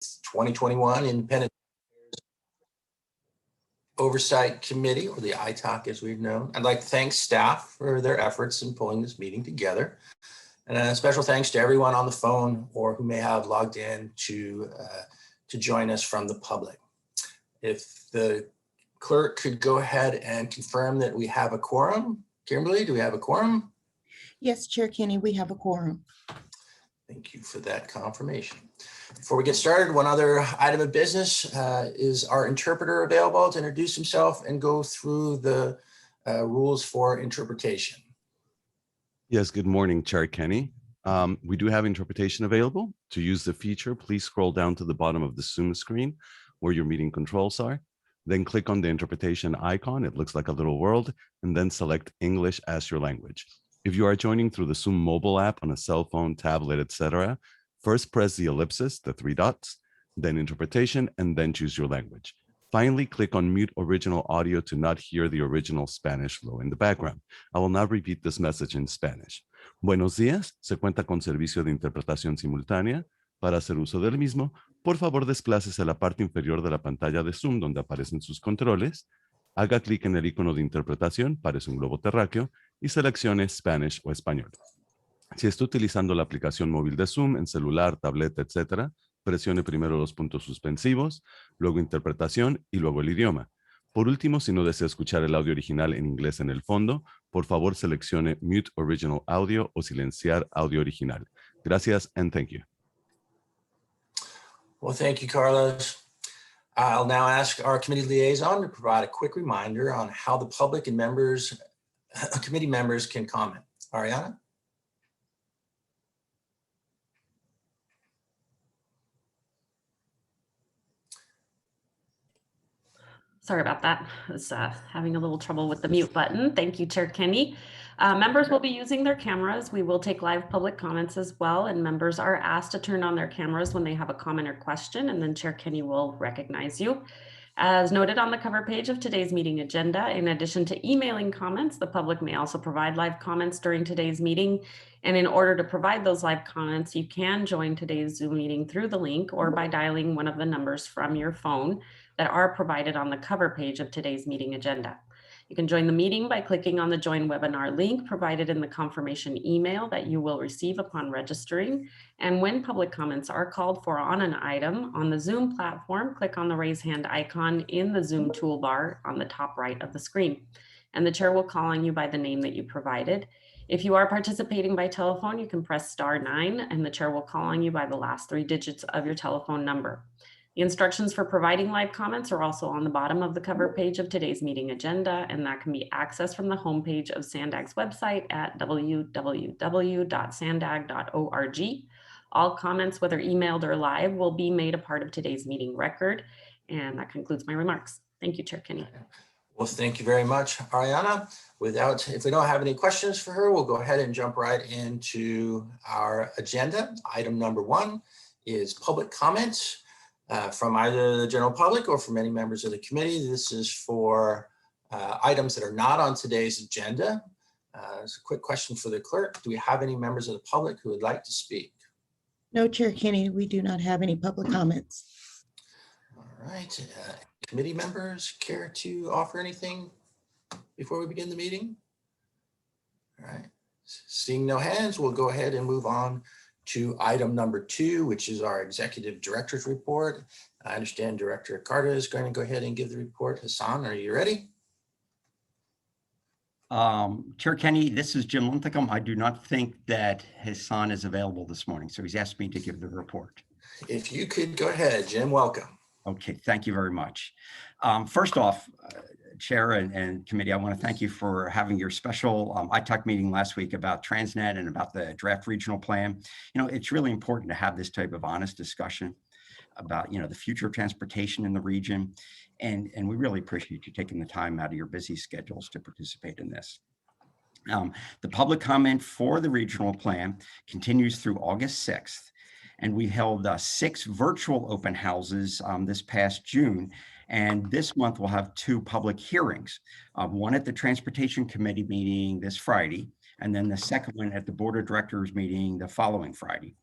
2021 Independent Oversight Committee, or the ITOC as we've known. I'd like to thank staff for their efforts in pulling this meeting together. And a special thanks to everyone on the phone or who may have logged in to join us from the public. If the clerk could go ahead and confirm that we have a quorum. Kimberly, do we have a quorum? Yes, Chair Kenny, we have a quorum. Thank you for that confirmation. Before we get started, one other item of business is our interpreter available to introduce himself and go through the rules for interpretation. Yes, good morning, Chair Kenny. We do have interpretation available. To use the feature, please scroll down to the bottom of the Zoom screen where your meeting controls are. Then click on the interpretation icon. It looks like a little world, and then select English as your language. If you are joining through the Zoom mobile app on a cell phone, tablet, etc., first press the ellipsis, the 3 dots, then interpretation, and then choose your language. Finally, click on mute original audio to not hear the original Spanish flow in the background. I will now repeat this message in Spanish. Buenos días, se cuenta con servicio de interpretación simultánea. Para hacer uso del mismo, por favor desplácese a la parte inferior de la pantalla de Zoom donde aparecen sus controles, haga clic en el icono de interpretación, parece un globo terráqueo, y seleccione Spanish o español. Si está utilizando la aplicación móvil de Zoom en celular, tableta, etc., presione primero los puntos suspensivos, luego interpretación y luego el idioma. Por último, si no desea escuchar el audio original en inglés en el fondo, por favor seleccione Mute Original Audio o silenciar audio original. Gracias and thank you. Well, thank you, Carlos. I'll now ask our committee liaison to provide a quick reminder on how the public and members, committee members can comment. Ariana? Sorry about that. I was having a little trouble with the mute button. Thank you, Chair Kenny. Members will be using their cameras. We will take live public comments as well, and members are asked to turn on their cameras when they have a comment or question, and then Chair Kenny will recognize you. As noted on the cover page of today's meeting agenda, in addition to emailing comments, the public may also provide live comments during today's meeting. And in order to provide those live comments, you can join today's Zoom meeting through the link or by dialing one of the numbers from your phone that are provided on the cover page of today's meeting agenda. You can join the meeting by clicking on the Join Webinar link provided in the confirmation email that you will receive upon registering. And when public comments are called for on an item on the Zoom platform, click on the raise hand icon in the Zoom toolbar on the top right of the screen. And the chair will call on you by the name that you provided. If you are participating by telephone, you can press *9 and the chair will call on you by the last 3 digits of your telephone number. The instructions for providing live comments are also on the bottom of the cover page of today's meeting agenda, and that can be accessed from the homepage of SANDAG's website at www.sandag.org. All comments, whether emailed or live, will be made a part of today's meeting record. And that concludes my remarks. Thank you, Chair Kenny. Well, thank you very much, Ariana. If we don't have any questions for her, we'll go ahead and jump right into our agenda. Item number 1 is public comments. From either the general public or from any members of the committee. This is for items that are not on today's agenda. It's a quick question for the clerk. Do we have any members of the public who would like to speak? No, Chair Kenny, we do not have any public comments. All right. Committee members care to offer anything before we begin the meeting? All right. Seeing no hands, we'll go ahead and move on to item number 2, which is our executive director's report. I understand Director Carter is going to go ahead and give the report. Hassan, are you ready? Chair Kenny, this is Jim Linthicum. I do not think that Hassan is available this morning, so he's asked me to give the report. If you could go ahead, Jim, welcome. Okay, thank you very much. First off, Chair and committee, I want to thank you for having your special ITOC meeting last week about TransNet and about the draft regional plan. You know, it's really important to have this type of honest discussion about, the future of transportation in the region. And we really appreciate you taking the time out of your busy schedules to participate in this. The public comment for the regional plan continues through August 6th. And we held 6 virtual open houses this past June. And this month we'll have 2 public hearings, one at the Transportation Committee meeting this Friday, and then the second one at the Board of Directors meeting the following Friday.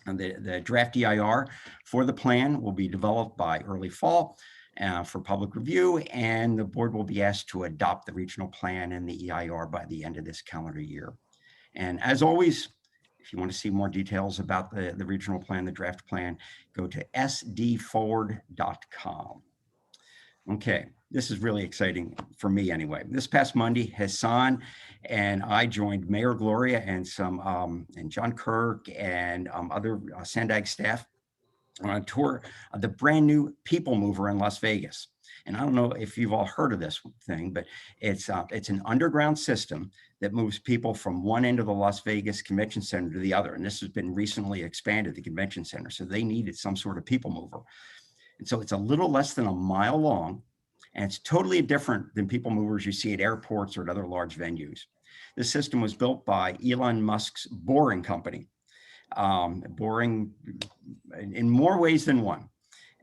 And the draft EIR for the plan will be developed by early fall for public review, and the board will be asked to adopt the regional plan and the EIR by the end of this calendar year. And as always, if you want to see more details about the regional plan, the draft plan, go to sdforward.com. Okay, this is really exciting for me anyway. This past Monday, Hassan and I joined Mayor Gloria and and John Kirk and other Sandag staff on a tour of the brand new People Mover in Las Vegas. And I don't know if you've all heard of this thing, but it's an underground system that moves people from one end of the Las Vegas Convention Center to the other. And this has been recently expanded, the convention center. So they needed some sort of people mover. And so it's a little less than a mile long, and it's totally different than people movers you see at airports or at other large venues. This system was built by Elon Musk's Boring Company. Boring in more ways than one.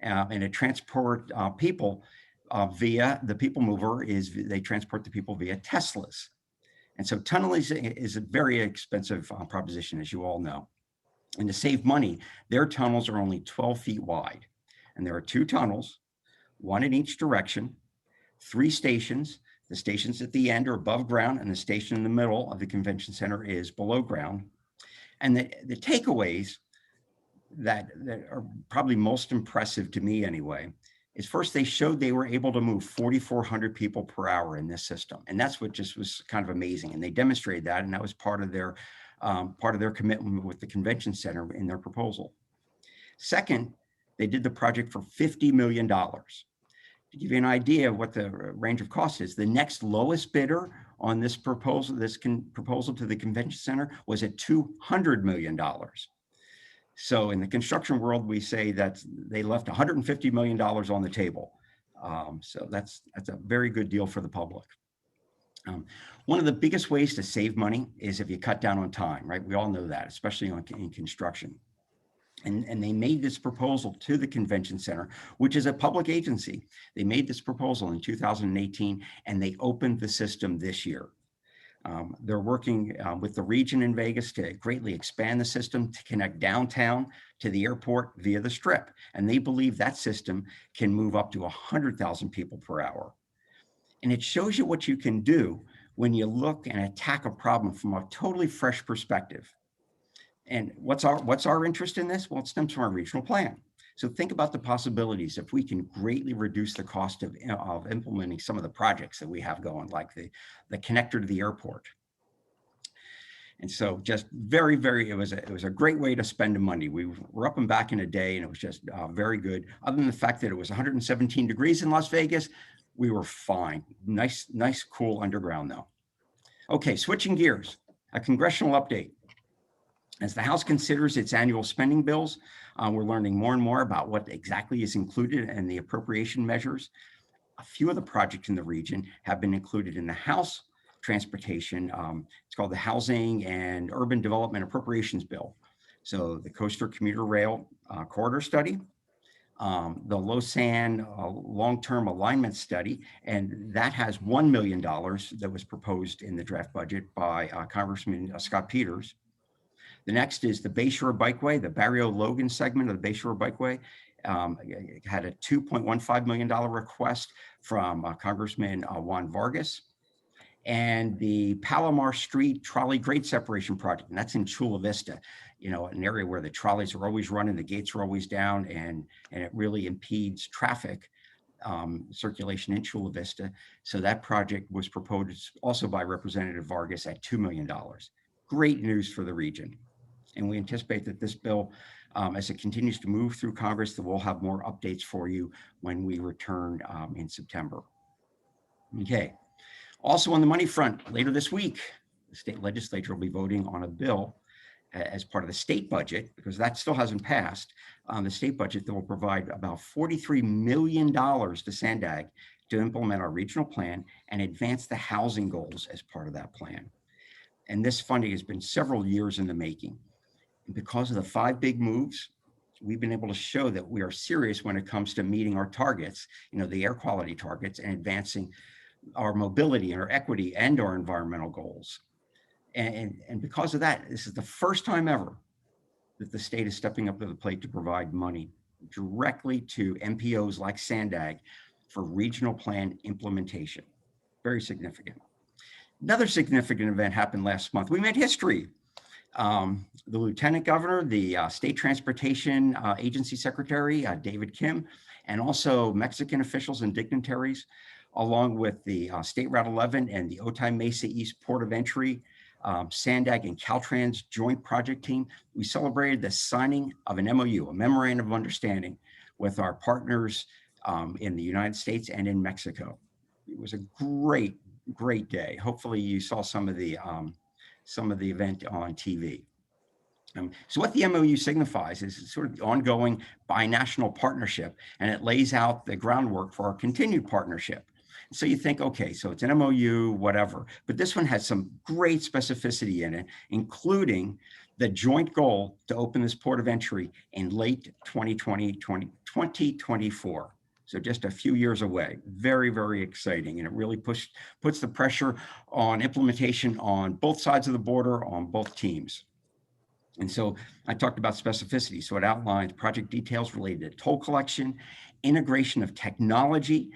And it transport people via the people mover they transport the people via Teslas. And so tunneling is a very expensive proposition, as you all know. And to save money, their tunnels are only 12 feet wide. And there are 2 tunnels, one in each direction, 3 stations. The stations at the end are above ground, and the station in the middle of the convention center is below ground. And the takeaways that are probably most impressive to me anyway, is first they showed they were able to move 4,400 people per hour in this system. And that's what just was kind of amazing. And they demonstrated that, and that was part of their commitment with the convention center in their proposal. Second, they did the project for $50 million. To give you an idea of what the range of cost is, the next lowest bidder on this proposal, proposal to the convention center, was at $200 million. So in the construction world, we say that they left $150 million on the table. So that's a very good deal for the public. One of the biggest ways to save money is if you cut down on time, right? We all know that, especially in construction. And they made this proposal to the convention center, which is a public agency. They made this proposal in 2018, and they opened the system this year. They're working with the region in Vegas to greatly expand the system to connect downtown to the airport via the Strip. And they believe that system can move up to 100,000 people per hour. And it shows you what you can do when you look and attack a problem from a totally fresh perspective. And what's our interest in this? Well, it stems from our regional plan. So think about the possibilities if we can greatly reduce the cost of implementing some of the projects that we have going, like the connector to the airport. And so just very, it was a great way to spend the money. We were up and back in a day, and it was just very good. Other than the fact that it was 117 degrees in Las Vegas, we were fine. Nice, cool underground though. Okay, switching gears, a congressional update. As the House considers its annual spending bills, we're learning more and more about what exactly is included in the appropriation measures. A few of the projects in the region have been included in the House transportation. It's called the Housing and Urban Development Appropriations Bill. So the Coastal Commuter Rail Corridor Study, the Lausanne Long-Term Alignment Study, and that has $1 million that was proposed in the draft budget by Congressman Scott Peters. The next is the Bayshore Bikeway, the Barrio Logan segment of the Bayshore Bikeway. Had a $2.15 million request from Congressman Juan Vargas. And the Palomar Street Trolley Grade Separation Project, and that's in Chula Vista, an area where the trolleys are always running, the gates are always down, and it really impedes traffic circulation in Chula Vista. So that project was proposed also by Representative Vargas at $2 million. Great news for the region. And we anticipate that this bill, as it continues to move through Congress, that we'll have more updates for you when we return in September. Okay. Also on the money front, later this week, the state legislature will be voting on a bill as part of the state budget, because that still hasn't passed, the state budget that will provide about $43 million to Sandag to implement our regional plan and advance the housing goals as part of that plan. And this funding has been several years in the making. And because of the 5 big moves, we've been able to show that we are serious when it comes to meeting our targets, the air quality targets, and advancing our mobility and our equity and our environmental goals. And because of that, this is the first time ever that the state is stepping up to the plate to provide money directly to MPOs like Sandag for regional plan implementation. Very significant. Another significant event happened last month. We made history. The Lieutenant Governor, the State Transportation Agency Secretary, David Kim, and also Mexican officials and dignitaries, along with the State Route 11 and the Otay Mesa East Port of Entry, Sandag and Caltrans joint project team, we celebrated the signing of an MOU, a memorandum of understanding, with our partners in the United States and in Mexico. It was a great, great day. Hopefully you saw some of the event on TV. So what the MOU signifies is sort of the ongoing binational partnership, and it lays out the groundwork for our continued partnership. So you think, okay, so it's an MOU, whatever, but this one has some great specificity in it, including the joint goal to open this port of entry in late 2024. So just a few years away. Very, very exciting. And it really puts the pressure on implementation on both sides of the border, on both teams. And so I talked about specificity. So it outlines project details related to toll collection, integration of technology,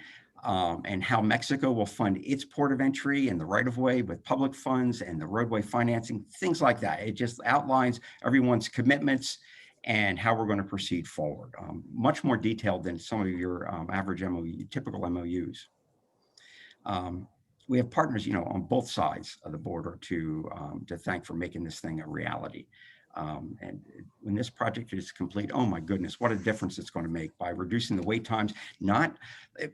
and how Mexico will fund its port of entry and the right-of-way with public funds and the roadway financing, things like that. It just outlines everyone's commitments and how we're going to proceed forward. Much more detailed than some of your average MOU, typical MOUs. We have partners, on both sides of the border to thank for making this thing a reality. And when this project is complete, oh my goodness, what a difference it's going to make by reducing the wait times, not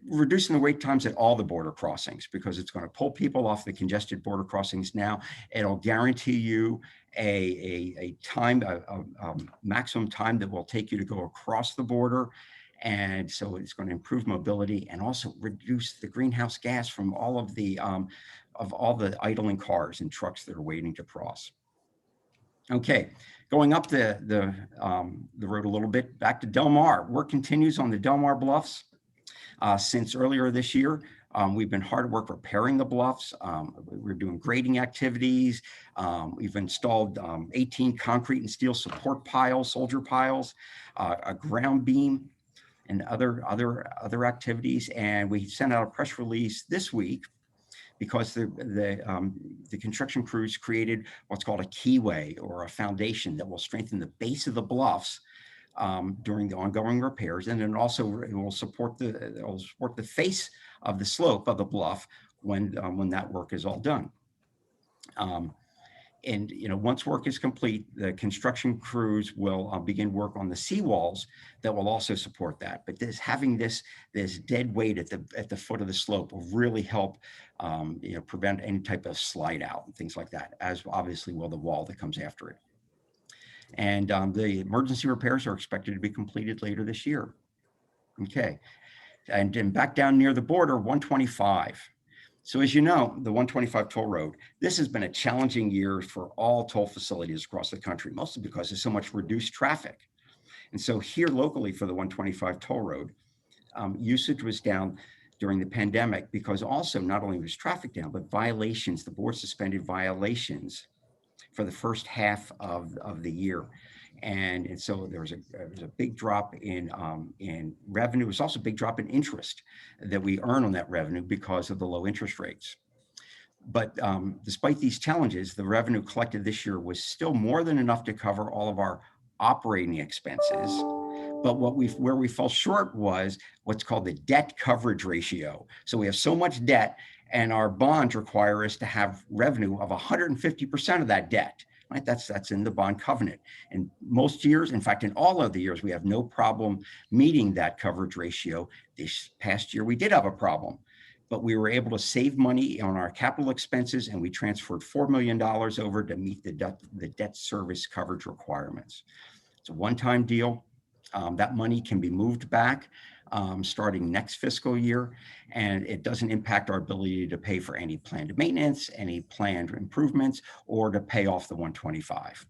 reducing the wait times at all the border crossings, because it's going to pull people off the congested border crossings now. It'll guarantee you a maximum time that will take you to go across the border. And so it's going to improve mobility and also reduce the greenhouse gas from all of the idling cars and trucks that are waiting to cross. Okay, going up the road a little bit, back to Del Mar. Work continues on the Del Mar bluffs. Since earlier this year, we've been hard at work repairing the bluffs. We're doing grading activities. We've installed 18 concrete and steel support piles, soldier piles, a ground beam, and other activities. And we sent out a press release this week because the construction crews created what's called a keyway, or a foundation that will strengthen the base of the bluffs during the ongoing repairs, and then also it will support the face of the slope of the bluff when that work is all done. And once work is complete, the construction crews will begin work on the seawalls that will also support that. But having this dead weight at the foot of the slope will really help prevent any type of slide out and things like that, as obviously will the wall that comes after it. And the emergency repairs are expected to be completed later this year. Okay, and then back down near the border, 125. So as you know, the 125 toll road, this has been a challenging year for all toll facilities across the country, mostly because there's so much reduced traffic. And so here locally for the 125 toll road, usage was down during the pandemic because also not only was traffic down, but violations, the board suspended violations for the first half of the year. And so there was a big drop in revenue. It was also a big drop in interest that we earn on that revenue because of the low interest rates. But despite these challenges, the revenue collected this year was still more than enough to cover all of our operating expenses. But where we fell short was what's called the debt coverage ratio. So we have so much debt, and our bonds require us to have revenue of 150% of that debt. Right? That's in the bond covenant. And most years, in fact, in all of the years, we have no problem meeting that coverage ratio. This past year, we did have a problem, but we were able to save money on our capital expenses, and we transferred $4 million over to meet the debt service coverage requirements. It's a one-time deal. That money can be moved back starting next fiscal year, and it doesn't impact our ability to pay for any planned maintenance, any planned improvements, or to pay off the 125.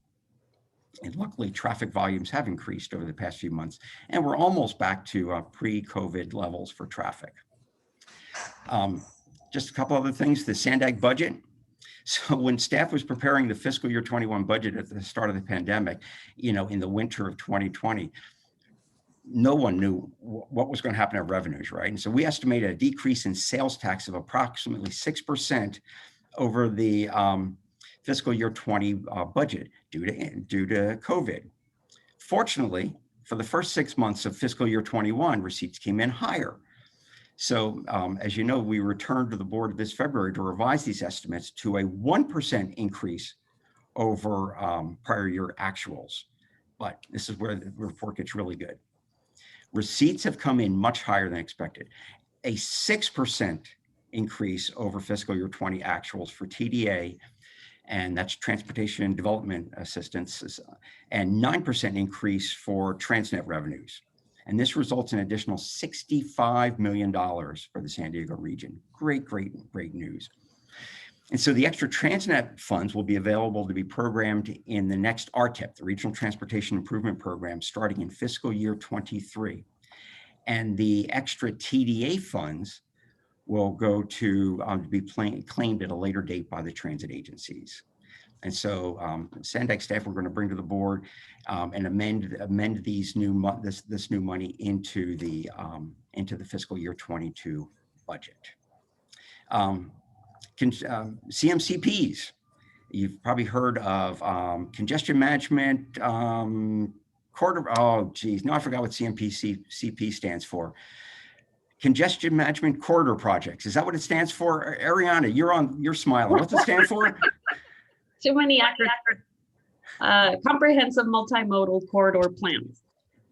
And luckily, traffic volumes have increased over the past few months, and we're almost back to pre-COVID levels for traffic. Just a couple other things, the Sandag budget. So when staff was preparing the fiscal year 21 budget at the start of the pandemic, in the winter of 2020, no one knew what was going to happen to revenues, right? And so we estimated a decrease in sales tax of approximately 6% over the fiscal year 20 budget due to COVID. Fortunately, for the first 6 months of fiscal year 21, receipts came in higher. So as you know, we returned to the board this February to revise these estimates to a 1% increase over prior year actuals. But this is where the report gets really good. Receipts have come in much higher than expected. A 6% increase over fiscal year 20 actuals for TDA, and that's Transportation and Development Assistance, and 9% increase for TransNet revenues. And this results in an additional $65 million for the San Diego region. Great news. And so the extra TransNet funds will be available to be programmed in the next RTIP, the Regional Transportation Improvement Program, starting in fiscal year 23. And the extra TDA funds will go to be claimed at a later date by the transit agencies. And so Sandag staff, we're going to bring to the board and amend these this new money into the fiscal year 22 budget. CMCPs, you've probably heard of congestion management corridor. Oh, geez, no, I forgot what CMCP stands for. Congestion Management Corridor Projects. Is that what it stands for? Ariana, you're smiling. What's it stand for? Too many acronyms. Comprehensive multimodal corridor plans.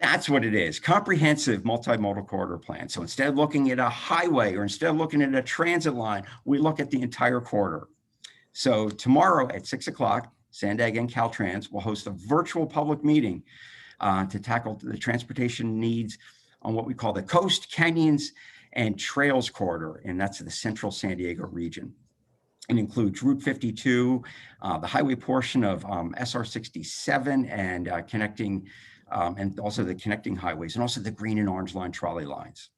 That's what it is. Comprehensive multimodal corridor plan. So instead of looking at a highway or instead of looking at a transit line, we look at the entire corridor. So tomorrow at 6 o'clock, Sandag and Caltrans will host a virtual public meeting to tackle the transportation needs on what we call the Coast, Canyons, and Trails Corridor, and that's the central San Diego region. It includes Route 52, the highway portion of SR 67 and connecting, and also the connecting highways, and also the green and orange line trolley lines.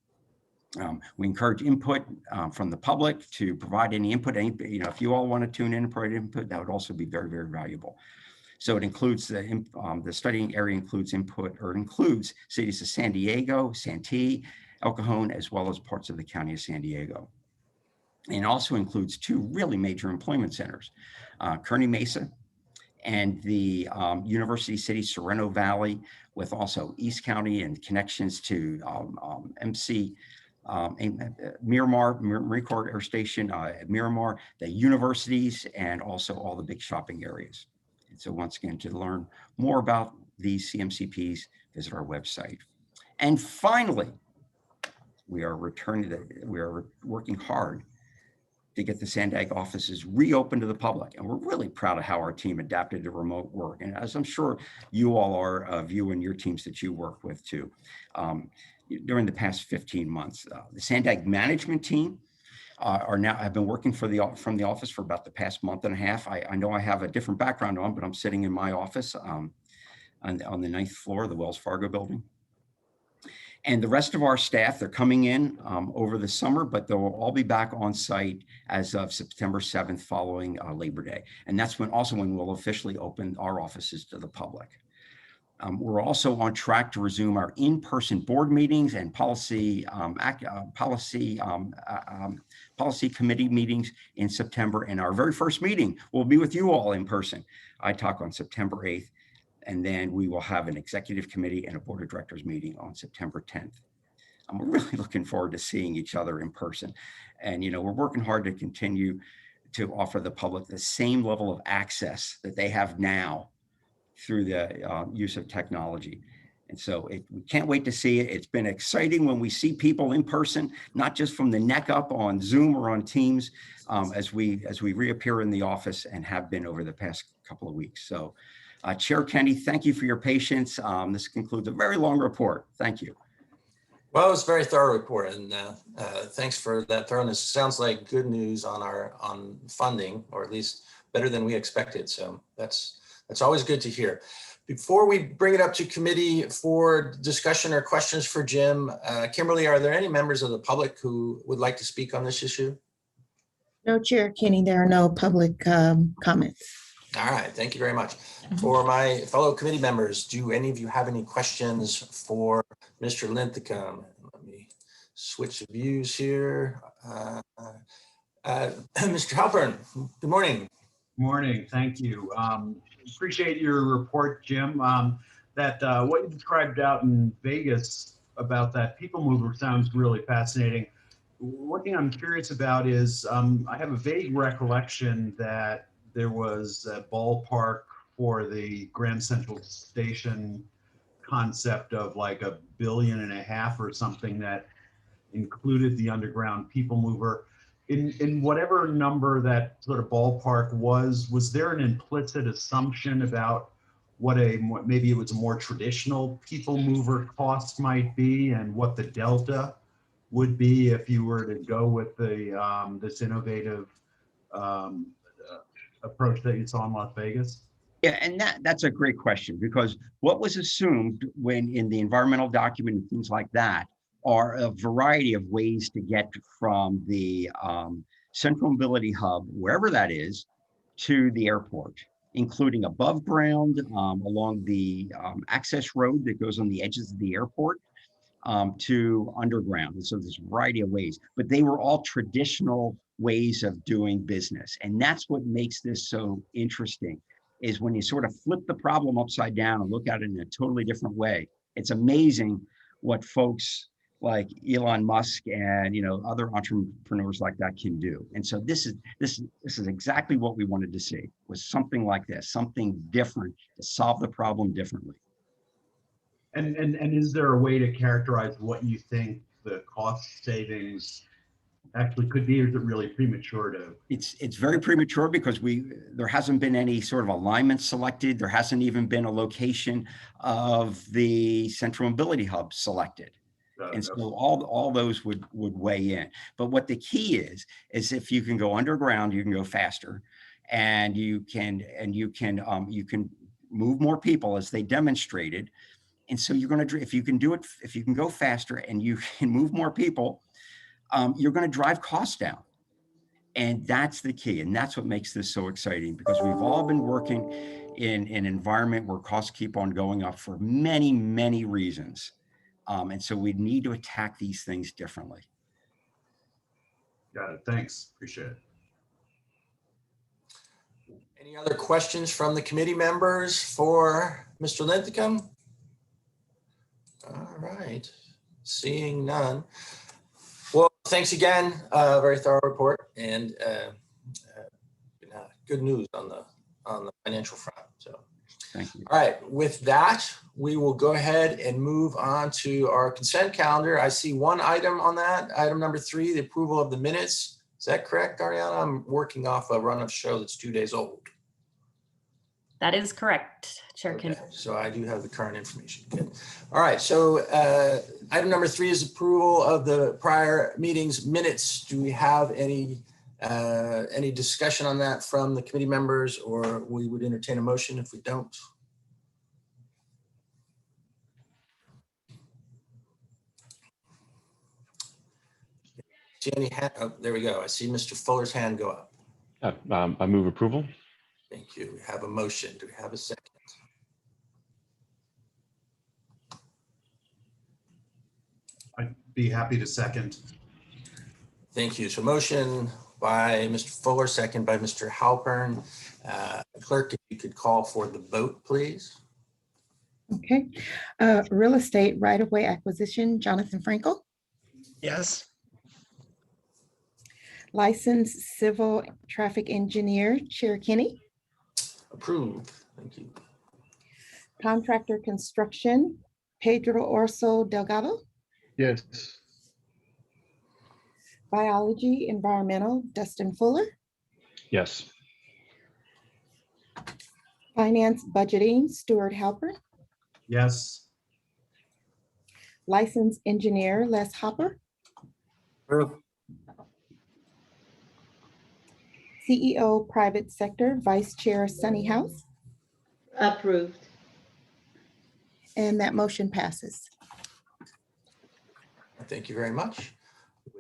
We encourage input from the public to provide any input. If you all want to tune in and provide input, that would also be very, very valuable. So it includes the studying area includes cities of San Diego, Santee, El Cajon, as well as parts of the county of San Diego. And also includes two really major employment centers, Kearny Mesa and the University City Sorrento Valley, with also East County and connections to MC, Miramar, Marine Corps Air Station at Miramar, the universities, and also all the big shopping areas. And so once again, to learn more about these CMCPs, visit our website. And finally, we are working hard to get the Sandag offices reopened to the public. And we're really proud of how our team adapted to remote work. And as I'm sure you all are, of you and your teams that you work with too, during the past 15 months. The Sandag management team have been working from the office for about the past month and a half. I know I have a different background on, but I'm sitting in my office on the 9th floor of the Wells Fargo building. And the rest of our staff, they're coming in over the summer, but they'll all be back on site as of September 7th following Labor Day. And that's when we'll officially open our offices to the public. We're also on track to resume our in-person board meetings and policy committee meetings in September. And our very first meeting will be with you all in person. ITOC on September 8th. And then we will have an executive committee and a board of directors meeting on September 10th. We're really looking forward to seeing each other in person. And, we're working hard to continue to offer the public the same level of access that they have now through the use of technology. And so we can't wait to see it. It's been exciting when we see people in person, not just from the neck up on Zoom or on Teams, as we reappear in the office and have been over the past couple of weeks. So Chair Kenny, thank you for your patience. This concludes a very long report. Thank you. Well, it was a very thorough report, and thanks for that thoroughness. Sounds like good news on funding, or at least better than we expected. So that's always good to hear. Before we bring it up to committee for discussion or questions for Jim, Kimberly, are there any members of the public who would like to speak on this issue? No, Chair Kenny, there are no public comments. All right, thank you very much. For my fellow committee members, do any of you have any questions for Mr. Linthicum? Let me switch views here. Mr. Halpern, good morning. Morning, thank you. Appreciate your report, Jim. What you described out in Vegas about that people mover sounds really fascinating. One thing I'm curious about is I have a vague recollection that there was a ballpark for the Grand Central Station concept of like $1.5 billion or something that included the underground people mover. In whatever number that sort of ballpark was there an implicit assumption about what maybe it was a more traditional people mover cost might be and what the delta would be if you were to go with the this innovative approach that you saw in Las Vegas? Yeah, and that's a great question, because what was assumed when in the environmental document and things like that are a variety of ways to get from the Central Mobility Hub, wherever that is, to the airport, including above ground, along the access road that goes on the edges of the airport, to underground. And so there's a variety of ways, but they were all traditional ways of doing business. And that's what makes this so interesting, is when you sort of flip the problem upside down and look at it in a totally different way. It's amazing what folks like Elon Musk and other entrepreneurs like that can do. And so this is exactly what we wanted to see, was something like this, something different to solve the problem differently. And is there a way to characterize what you think the cost savings actually could be, or is it really premature to? It's very premature, because there hasn't been any sort of alignment selected. There hasn't even been a location of the Central Mobility Hub selected. And so all those would weigh in. But what the key is if you can go underground, you can go faster, and you can move more people, as they demonstrated. And so if you can go faster and you can move more people, you're going to drive costs down. And that's the key. And that's what makes this so exciting, because we've all been working in an environment where costs keep on going up for many, many reasons. And so we need to attack these things differently. Got it. Thanks. Appreciate it. Any other questions from the committee members for Mr. Linthicum? All right, seeing none. Well, thanks again. Very thorough report, and good news on the financial front. So, thank you. All right, with that, we will go ahead and move on to our consent calendar. I see one item on that, item number 3, the approval of the minutes. Is that correct, Ariana? I'm working off a run of show that's 2 days old. That is correct, Chair Kenny. Okay, so I do have the current information. Good. All right. So item number 3 is approval of the prior meetings minutes. Do we have any discussion on that from the committee members, or we would entertain a motion if we don't? See any hand? Oh, there we go. I see Mr. Fuller's hand go up. I move approval. Thank you. We have a motion. Do we have a second? I'd be happy to second. Thank you. So motion by Mr. Fuller, second by Mr. Halpern. Clerk, if you could call for the vote, please. Okay. Real estate right-of-way acquisition, Jonathan Frankel. Yes. Licensed civil traffic engineer, Chair Kenny. Approved. Thank you. Contractor construction, Pedro Orso Delgado. Yes. Biology environmental, Dustin Fuller. Yes. Finance budgeting, Stuart Halpern. Yes. Licensed engineer, Les Hopper. Approve. CEO private sector, Vice Chair Sunny House. Approved. And that motion passes. Thank you very much.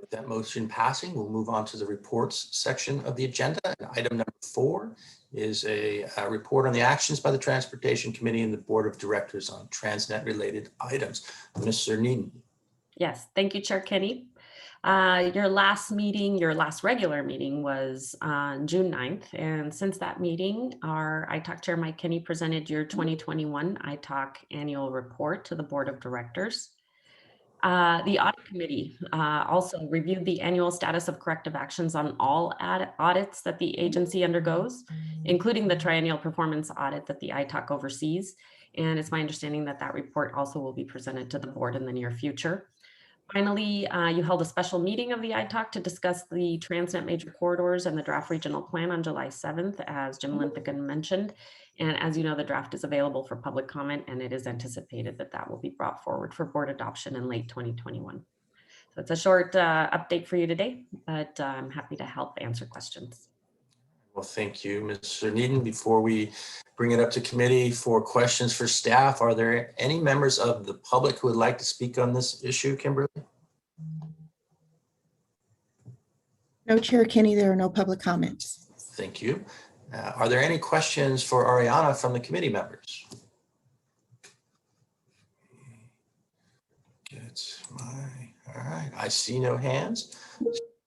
With that motion passing, we'll move on to the reports section of the agenda. And item number 4 is a report on the actions by the Transportation Committee and the Board of Directors on TransNet-related items. Mr. Needham. Yes, thank you, Chair Kenny. Your last regular meeting was on June 9th. And since that meeting, our ITOC Chair Mike Kenny presented your 2021 ITOC annual report to the Board of Directors. The Audit Committee also reviewed the annual status of corrective actions on all audits that the agency undergoes, including the triennial performance audit that the ITOC oversees. And it's my understanding that that report also will be presented to the board in the near future. Finally, you held a special meeting of the ITOC to discuss the Transnet major corridors and the draft regional plan on July 7th, as Jim Linthicum mentioned. And as you know, the draft is available for public comment, and it is anticipated that that will be brought forward for board adoption in late 2021. So it's a short update for you today, but I'm happy to help answer questions. Well, thank you, Mr. Needham. Before we bring it up to committee for questions for staff, are there any members of the public who would like to speak on this issue, Kimberly? No, Chair Kenny, there are no public comments. Thank you. Are there any questions for Ariana from the committee members? All right, I see no hands.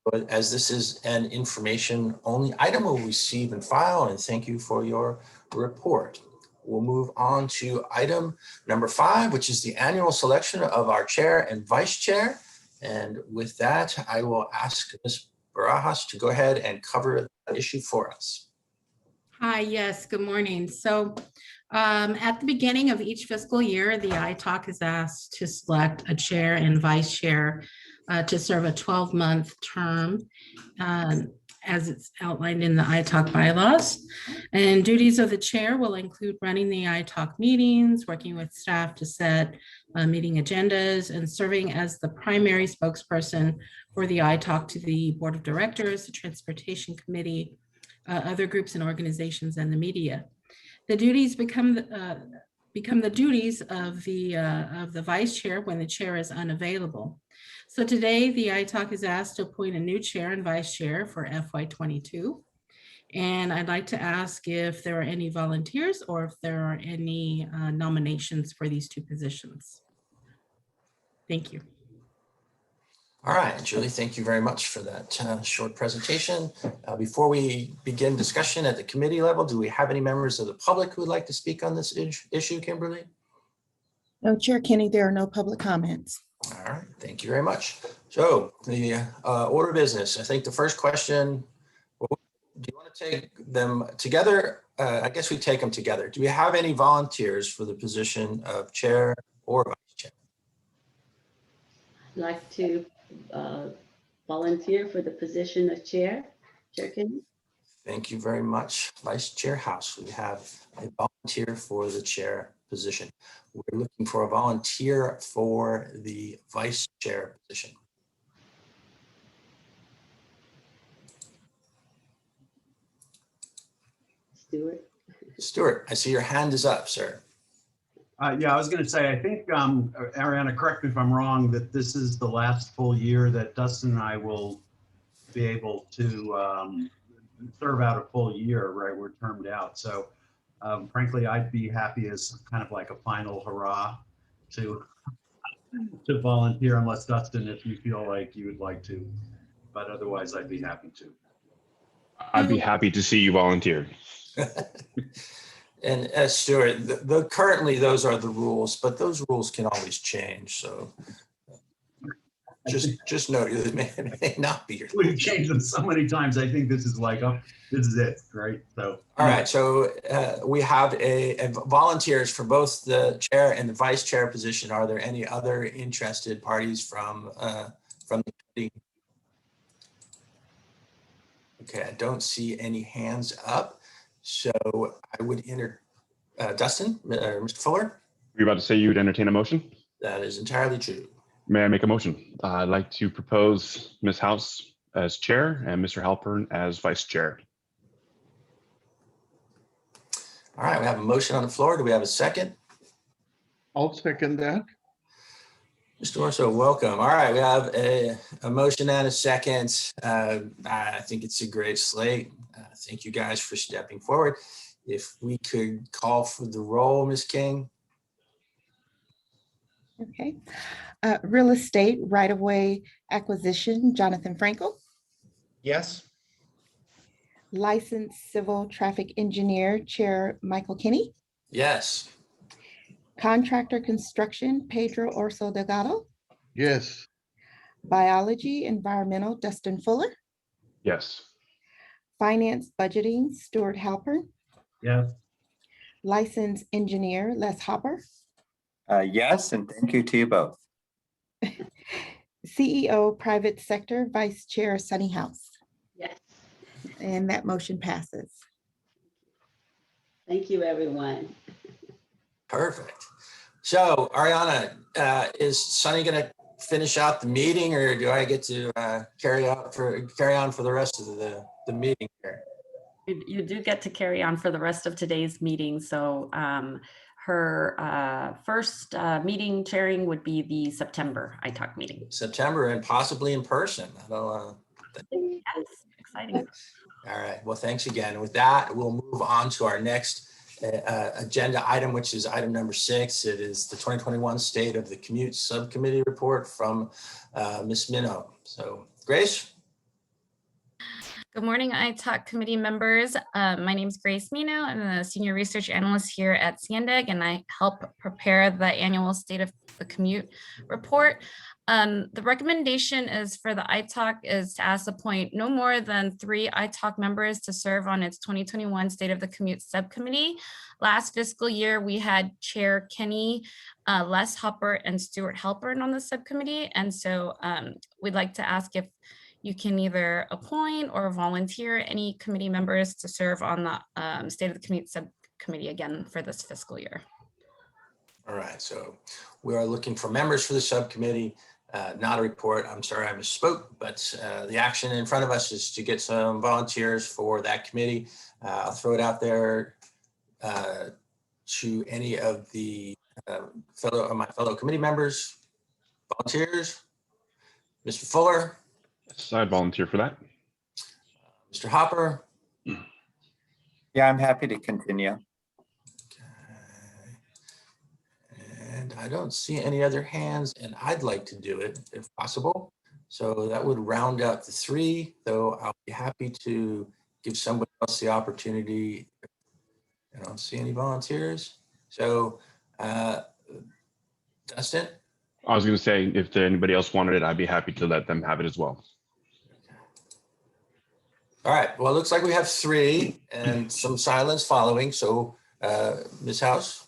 But as this is an information only item, we'll receive and file, and thank you for your report. We'll move on to item number 5, which is the annual selection of our chair and vice chair. And with that, I will ask Ms. Barajas to go ahead and cover the issue for us. Hi, yes, good morning. So at the beginning of each fiscal year, the ITOC is asked to select a chair and vice chair to serve a 12-month term as it's outlined in the ITOC bylaws. And duties of the chair will include running the ITOC meetings, working with staff to set meeting agendas, and serving as the primary spokesperson for the ITOC to the Board of Directors, the Transportation Committee, other groups and organizations, and the media. The duties become the duties of the vice chair when the chair is unavailable. So today, the ITOC is asked to appoint a new chair and vice chair for FY22. And I'd like to ask if there are any volunteers or if there are any nominations for these 2 positions. Thank you. All right, Julie, thank you very much for that short presentation. Before we begin discussion at the committee level, do we have any members of the public who would like to speak on this issue, Kimberly? No, Chair Kenny, there are no public comments. All right, thank you very much. So the order of business, I think the first question, do you want to take them together? I guess we take them together. Do we have any volunteers for the position of chair or vice chair? I'd like to volunteer for the position of chair. Chair Kenny? Thank you very much, Vice Chair House. We have a volunteer for the chair position. We're looking for a volunteer for the vice chair position. Stuart, I see your hand is up, sir. Yeah, I was going to say, I think, Ariana, correct me if I'm wrong, that this is the last full year that Dustin and I will be able to serve out a full year, right? We're termed out. So frankly, I'd be happy as kind of like a final hurrah to volunteer, unless Dustin, if you feel like you would like to, but otherwise I'd be happy to. I'd be happy to see you volunteer. And Stuart, currently those are the rules, but those rules can always change. So just know that it may not be your. We've changed them so many times. I think this is like, oh, this is it, right? So. All right. So we have a volunteers for both the chair and the vice chair position. Are there any other interested parties from the committee? Okay, I don't see any hands up. So I would enter Dustin, Mr. Fuller. Were you about to say you would entertain a motion? That is entirely true. May I make a motion? I'd like to propose Ms. House as chair and Mr. Halpern as vice chair. All right, we have a motion on the floor. Do we have a second? I'll second that. Mr. Orso, welcome. All right, we have a motion and a second. I think it's a great slate. Thank you guys for stepping forward. If we could call for the roll, Ms. King. Okay. Real estate right-of-way acquisition, Jonathan Frankel. Yes. Licensed civil traffic engineer, Chair Michael Kinney. Yes. Contractor construction, Pedro Orso Delgado. Yes. Biology environmental, Dustin Fuller. Yes. Finance budgeting, Stuart Halpern. Yes. Licensed engineer, Les Hopper. Yes, and thank you to you both. CEO private sector, Vice Chair Sunny House. Yes. And that motion passes. Thank you, everyone. Perfect. So Ariana, is Sunny going to finish out the meeting, or do I get to carry on for the rest of the meeting here? You do get to carry on for the rest of today's meeting. So her first meeting chairing would be the September ITOC meeting. September, and possibly in person. Yes, exciting. All right. Well, thanks again. With that, we'll move on to our next agenda item, which is item number 6. It is the 2021 State of the Commute Subcommittee report from Ms. Minow. So, Grace. Good morning, ITOC committee members. My name is Grace Mino. I'm a senior research analyst here at SANDAG, and I help prepare the annual State of the Commute report. The recommendation is for the ITOC is to ask to appoint no more than 3 ITOC members to serve on its 2021 State of the Commute subcommittee. Last fiscal year, we had Chair Kenny, Les Hopper, and Stuart Halpern on the subcommittee. And so we'd like to ask if you can either appoint or volunteer any committee members to serve on the State of the Commute subcommittee again for this fiscal year. All right, so we are looking for members for the subcommittee, not a report. I'm sorry I misspoke, but the action in front of us is to get some volunteers for that committee. I'll throw it out there to any of the my fellow committee members. Volunteers? Mr. Fuller? Yes, I'd volunteer for that. Mr. Hopper? Yeah, I'm happy to continue. And I don't see any other hands, and I'd like to do it if possible. So that would round out the 3, though I'll be happy to give somebody else the opportunity. I don't see any volunteers. So Dustin? I was going to say, if anybody else wanted it, I'd be happy to let them have it as well. All right, well, it looks like we have 3 and some silence following. So Ms. House?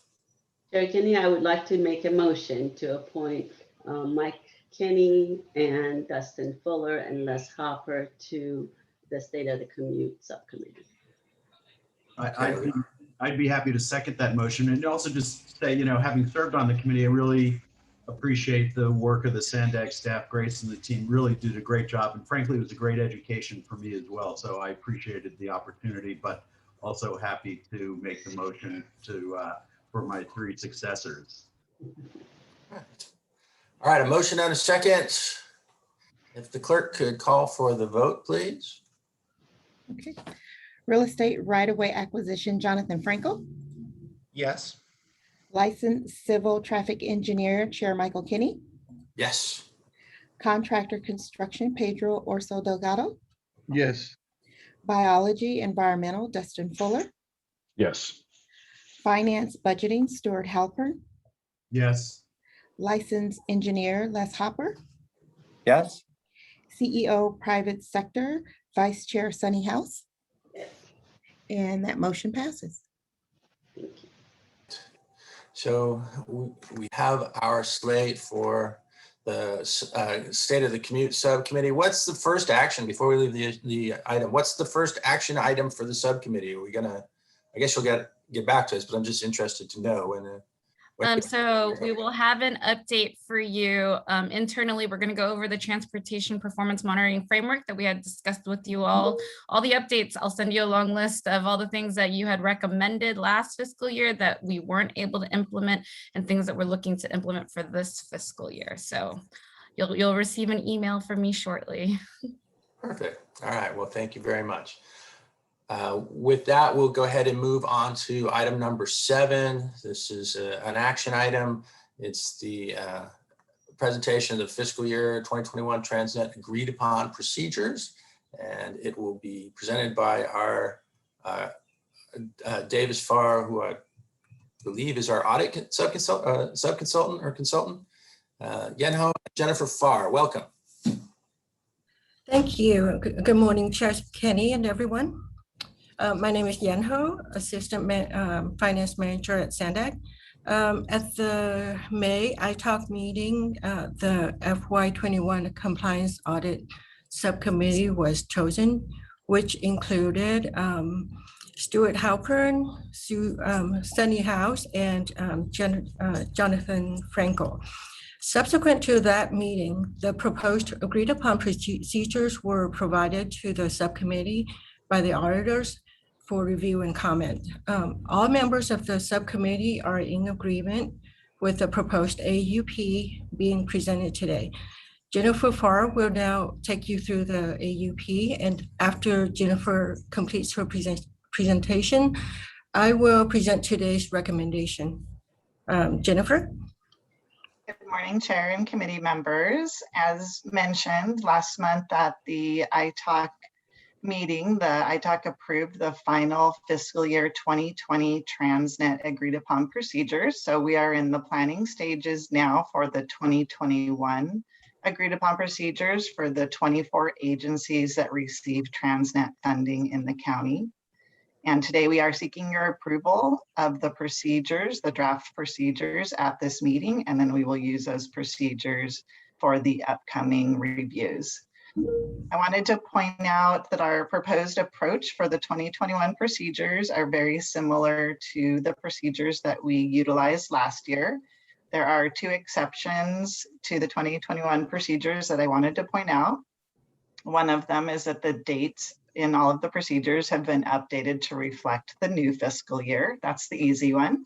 Chair Kenny, I would like to make a motion to appoint Mike Kenny and Dustin Fuller and Les Hopper to the State of the Commute subcommittee. I'd be happy to second that motion, and also just say, having served on the committee, I really appreciate the work of the SANDAG staff. Grace and the team really did a great job, and frankly, it was a great education for me as well. So I appreciated the opportunity, but also happy to make the motion for my 3 successors. All right, a motion and a second. If the clerk could call for the vote, please. Okay. Real estate right-of-way acquisition, Jonathan Frankel. Yes. Licensed civil traffic engineer, Chair Michael Kinney. Yes. Contractor construction, Pedro Orso Delgado. Yes. Biology environmental, Dustin Fuller. Yes. Finance budgeting, Stuart Halpern. Yes. Licensed engineer, Les Hopper. Yes. CEO private sector, Vice Chair Sunny House. Yes. And that motion passes. Thank you. So we have our slate for the State of the Commute subcommittee. What's the first action before we leave the item? What's the first action item for the subcommittee? Are we gonna, I guess you'll get back to us, but I'm just interested to know. So we will have an update for you. Internally, we're going to go over the transportation performance monitoring framework that we had discussed with you all the updates. I'll send you a long list of all the things that you had recommended last fiscal year that we weren't able to implement and things that we're looking to implement for this fiscal year. So you'll receive an email from me shortly. Perfect. All right. Well, thank you very much. With that, we'll go ahead and move on to item number 7. This is an action item. It's the presentation of the fiscal year 2021 TransNet agreed upon procedures, and it will be presented by our Davis Farr, who I believe is our audit sub-consultant or consultant. Yenho, Jennifer Farr, welcome. Thank you. Good morning, Chair Kenny and everyone. My name is Yenho, Assistant Finance Manager at SANDAG. At the May ITOC meeting, the FY21 Compliance Audit Subcommittee was chosen, which included Stuart Halpern, Sunny House, and Jonathan Frankel. Subsequent to that meeting, the proposed agreed upon procedures were provided to the subcommittee by the auditors for review and comment. All members of the subcommittee are in agreement with the proposed AUP being presented today. Jennifer Farr will now take you through the AUP, and after Jennifer completes her presentation, I will present today's recommendation. Jennifer? Good morning, Chair and committee members. As mentioned last month at the ITOC meeting, the ITOC approved the final fiscal year 2020 TransNet agreed upon procedures. So we are in the planning stages now for the 2021 agreed upon procedures for the 24 agencies that receive TransNet funding in the county. And today we are seeking your approval of the procedures, the draft procedures at this meeting, and then we will use those procedures for the upcoming reviews. I wanted to point out that our proposed approach for the 2021 procedures are very similar to the procedures that we utilized last year. There are 2 exceptions to the 2021 procedures that I wanted to point out. One of them is that the dates in all of the procedures have been updated to reflect the new fiscal year. That's the easy one.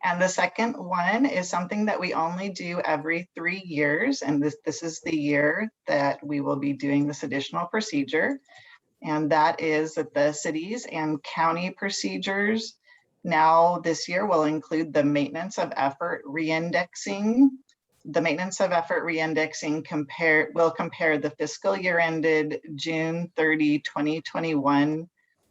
And the second one is something that we only do every 3 years. And this is the year that we will be doing this additional procedure. And that is that the cities and county procedures now this year will include the maintenance of effort reindexing. The maintenance of effort reindexing will compare the fiscal year ended June 30, 2021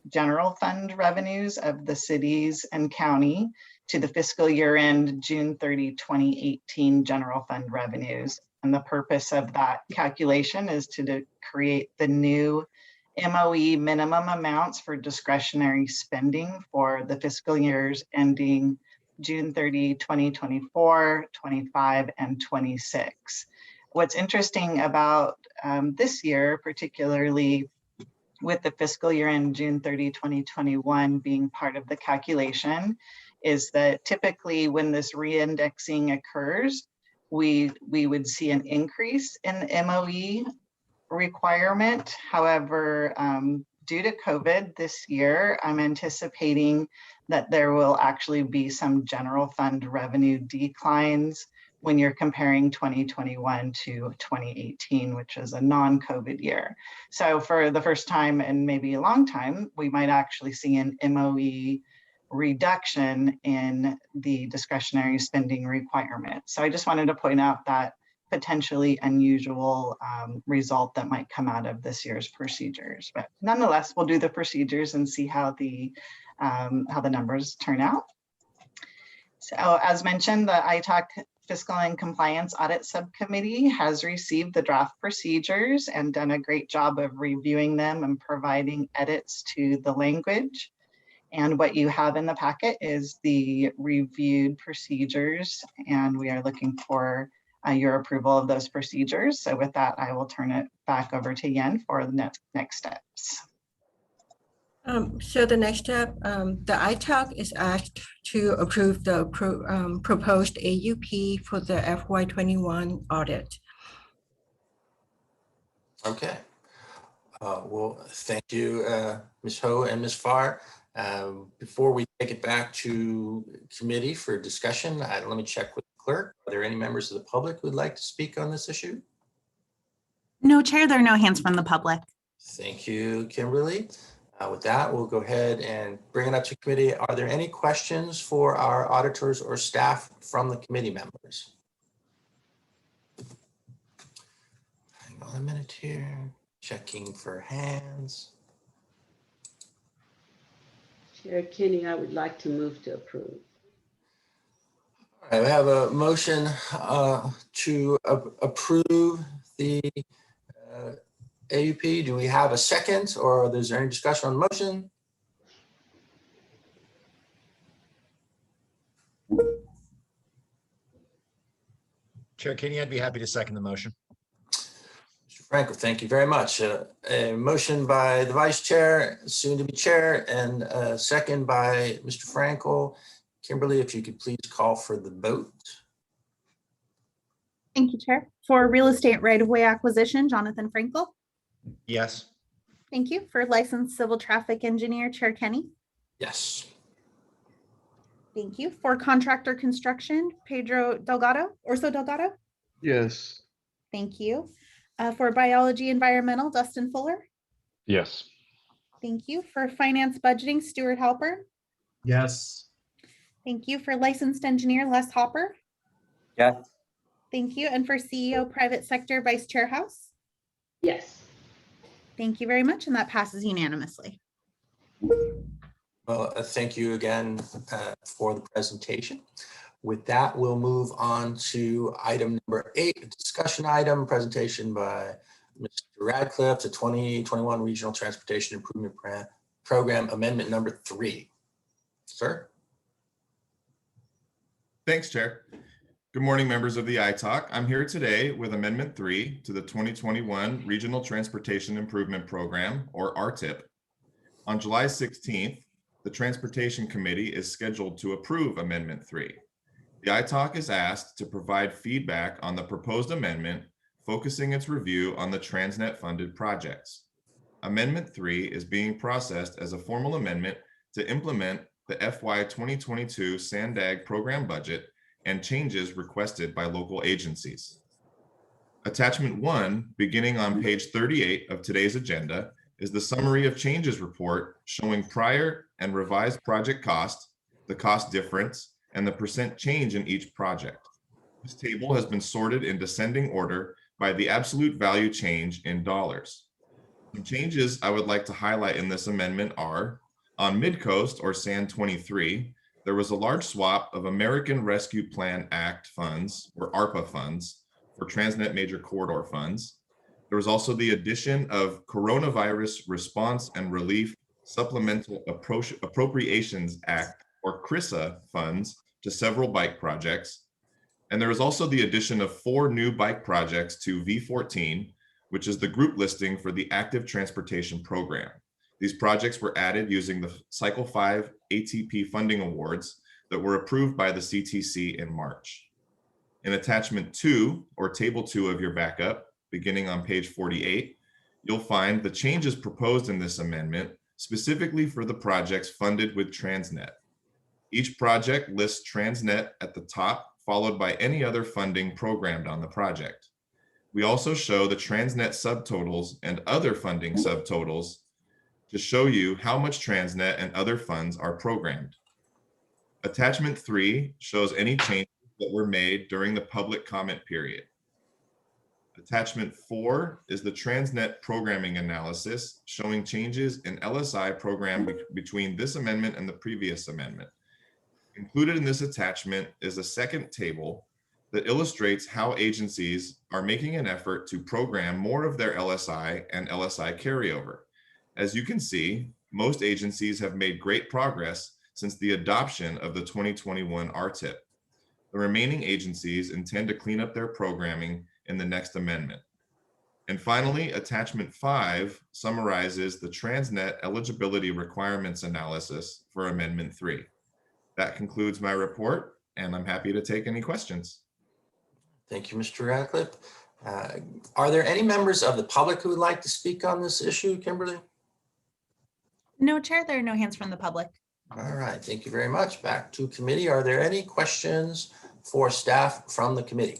general fund revenues of the cities and county to the fiscal year end June 30, 2018 general fund revenues. And the purpose of that calculation is to create the new MOE minimum amounts for discretionary spending for the fiscal years ending June 30, 2024, 25, and 26. What's interesting about this year, particularly with the fiscal year end June 30, 2021 being part of the calculation, is that typically when this reindexing occurs, we would see an increase in the MOE requirement. However, due to COVID this year, I'm anticipating that there will actually be some general fund revenue declines when you're comparing 2021 to 2018, which is a non-COVID year. So for the first time in maybe a long time, we might actually see an MOE reduction in the discretionary spending requirement. So I just wanted to point out that potentially unusual result that might come out of this year's procedures. But nonetheless, we'll do the procedures and see how the numbers turn out. So as mentioned, the ITOC Fiscal and Compliance Audit Subcommittee has received the draft procedures and done a great job of reviewing them and providing edits to the language. And what you have in the packet is the reviewed procedures, and we are looking for your approval of those procedures. So with that, I will turn it back over to Yen for the next steps. So the next step, the ITOC is asked to approve the proposed AUP for the FY21 audit. Okay. Well, thank you, Ms. Ho and Ms. Farr. Before we take it back to committee for discussion, let me check with the clerk. Are there any members of the public who would like to speak on this issue? No, Chair, there are no hands from the public. Thank you, Kimberly. With that, we'll go ahead and bring it up to committee. Are there any questions for our auditors or staff from the committee members? Hang on a minute here. Checking for hands. Chair Kenny, I would like to move to approve. All right, we have a motion to approve the AUP. Do we have a second, or is there any discussion on the motion? Chair Kenny, I'd be happy to second the motion. Mr. Franco, thank you very much. A motion by the vice chair, soon to be chair, and a second by Mr. Franco. Kimberly, if you could please call for the vote. Thank you, Chair. For real estate right-of-way acquisition, Jonathan Frankel. Yes. Thank you. For licensed civil traffic engineer, Chair Kenny. Yes. Thank you. For contractor construction, Pedro Delgado, Orso Delgado. Yes. Thank you. For biology environmental, Dustin Fuller. Yes. Thank you. For finance budgeting, Stuart Halpern. Yes. Thank you. For licensed engineer, Les Hopper. Yes. Thank you. And for CEO private sector, Vice Chair House. Yes. Thank you very much. And that passes unanimously. Well, thank you again for the presentation. With that, we'll move on to item number 8, a discussion item, presentation by Mr. Radcliffe, the 2021 Regional Transportation Improvement Program Amendment number 3. Sir. Thanks, Chair. Good morning, members of the ITOC. I'm here today with Amendment 3 to the 2021 Regional Transportation Improvement Program, or RTIP. On July 16th, the Transportation Committee is scheduled to approve Amendment 3. The ITOC is asked to provide feedback on the proposed amendment, focusing its review on the TransNet-funded projects. Amendment 3 is being processed as a formal amendment to implement the FY 2022 SANDAG program budget and changes requested by local agencies. Attachment 1, beginning on page 38 of today's agenda, is the summary of changes report showing prior and revised project cost, the cost difference, and the percent change in each project. This table has been sorted in descending order by the absolute value change in dollars. The changes I would like to highlight in this amendment are: on Midcoast, or SAN 23, there was a large swap of American Rescue Plan Act funds, or ARPA funds, for TransNet Major Corridor funds. There was also the addition of Coronavirus Response and Relief Supplemental Appropriations Act, or CRISA funds, to several bike projects. And there was also the addition of 4 new bike projects to V14, which is the group listing for the Active Transportation Program. These projects were added using the Cycle 5 ATP funding awards that were approved by the CTC in March. In Attachment 2, or Table 2 of your backup, beginning on page 48, you'll find the changes proposed in this amendment specifically for the projects funded with TransNet. Each project lists TransNet at the top, followed by any other funding programmed on the project. We also show the TransNet subtotals and other funding subtotals to show you how much TransNet and other funds are programmed. Attachment 3 shows any changes that were made during the public comment period. Attachment 4 is the TransNet programming analysis, showing changes in LSI program between this amendment and the previous amendment. Included in this attachment is a second table that illustrates how agencies are making an effort to program more of their LSI and LSI carryover. As you can see, most agencies have made great progress since the adoption of the 2021 RTIP. The remaining agencies intend to clean up their programming in the next amendment. And finally, attachment 5 summarizes the TransNet eligibility requirements analysis for amendment 3. That concludes my report, and I'm happy to take any questions. Thank you, Mr. Radcliffe. Are there any members of the public who would like to speak on this issue, Kimberly? No, Chair, there are no hands from the public. All right, thank you very much. Back to committee. Are there any questions for staff from the committee?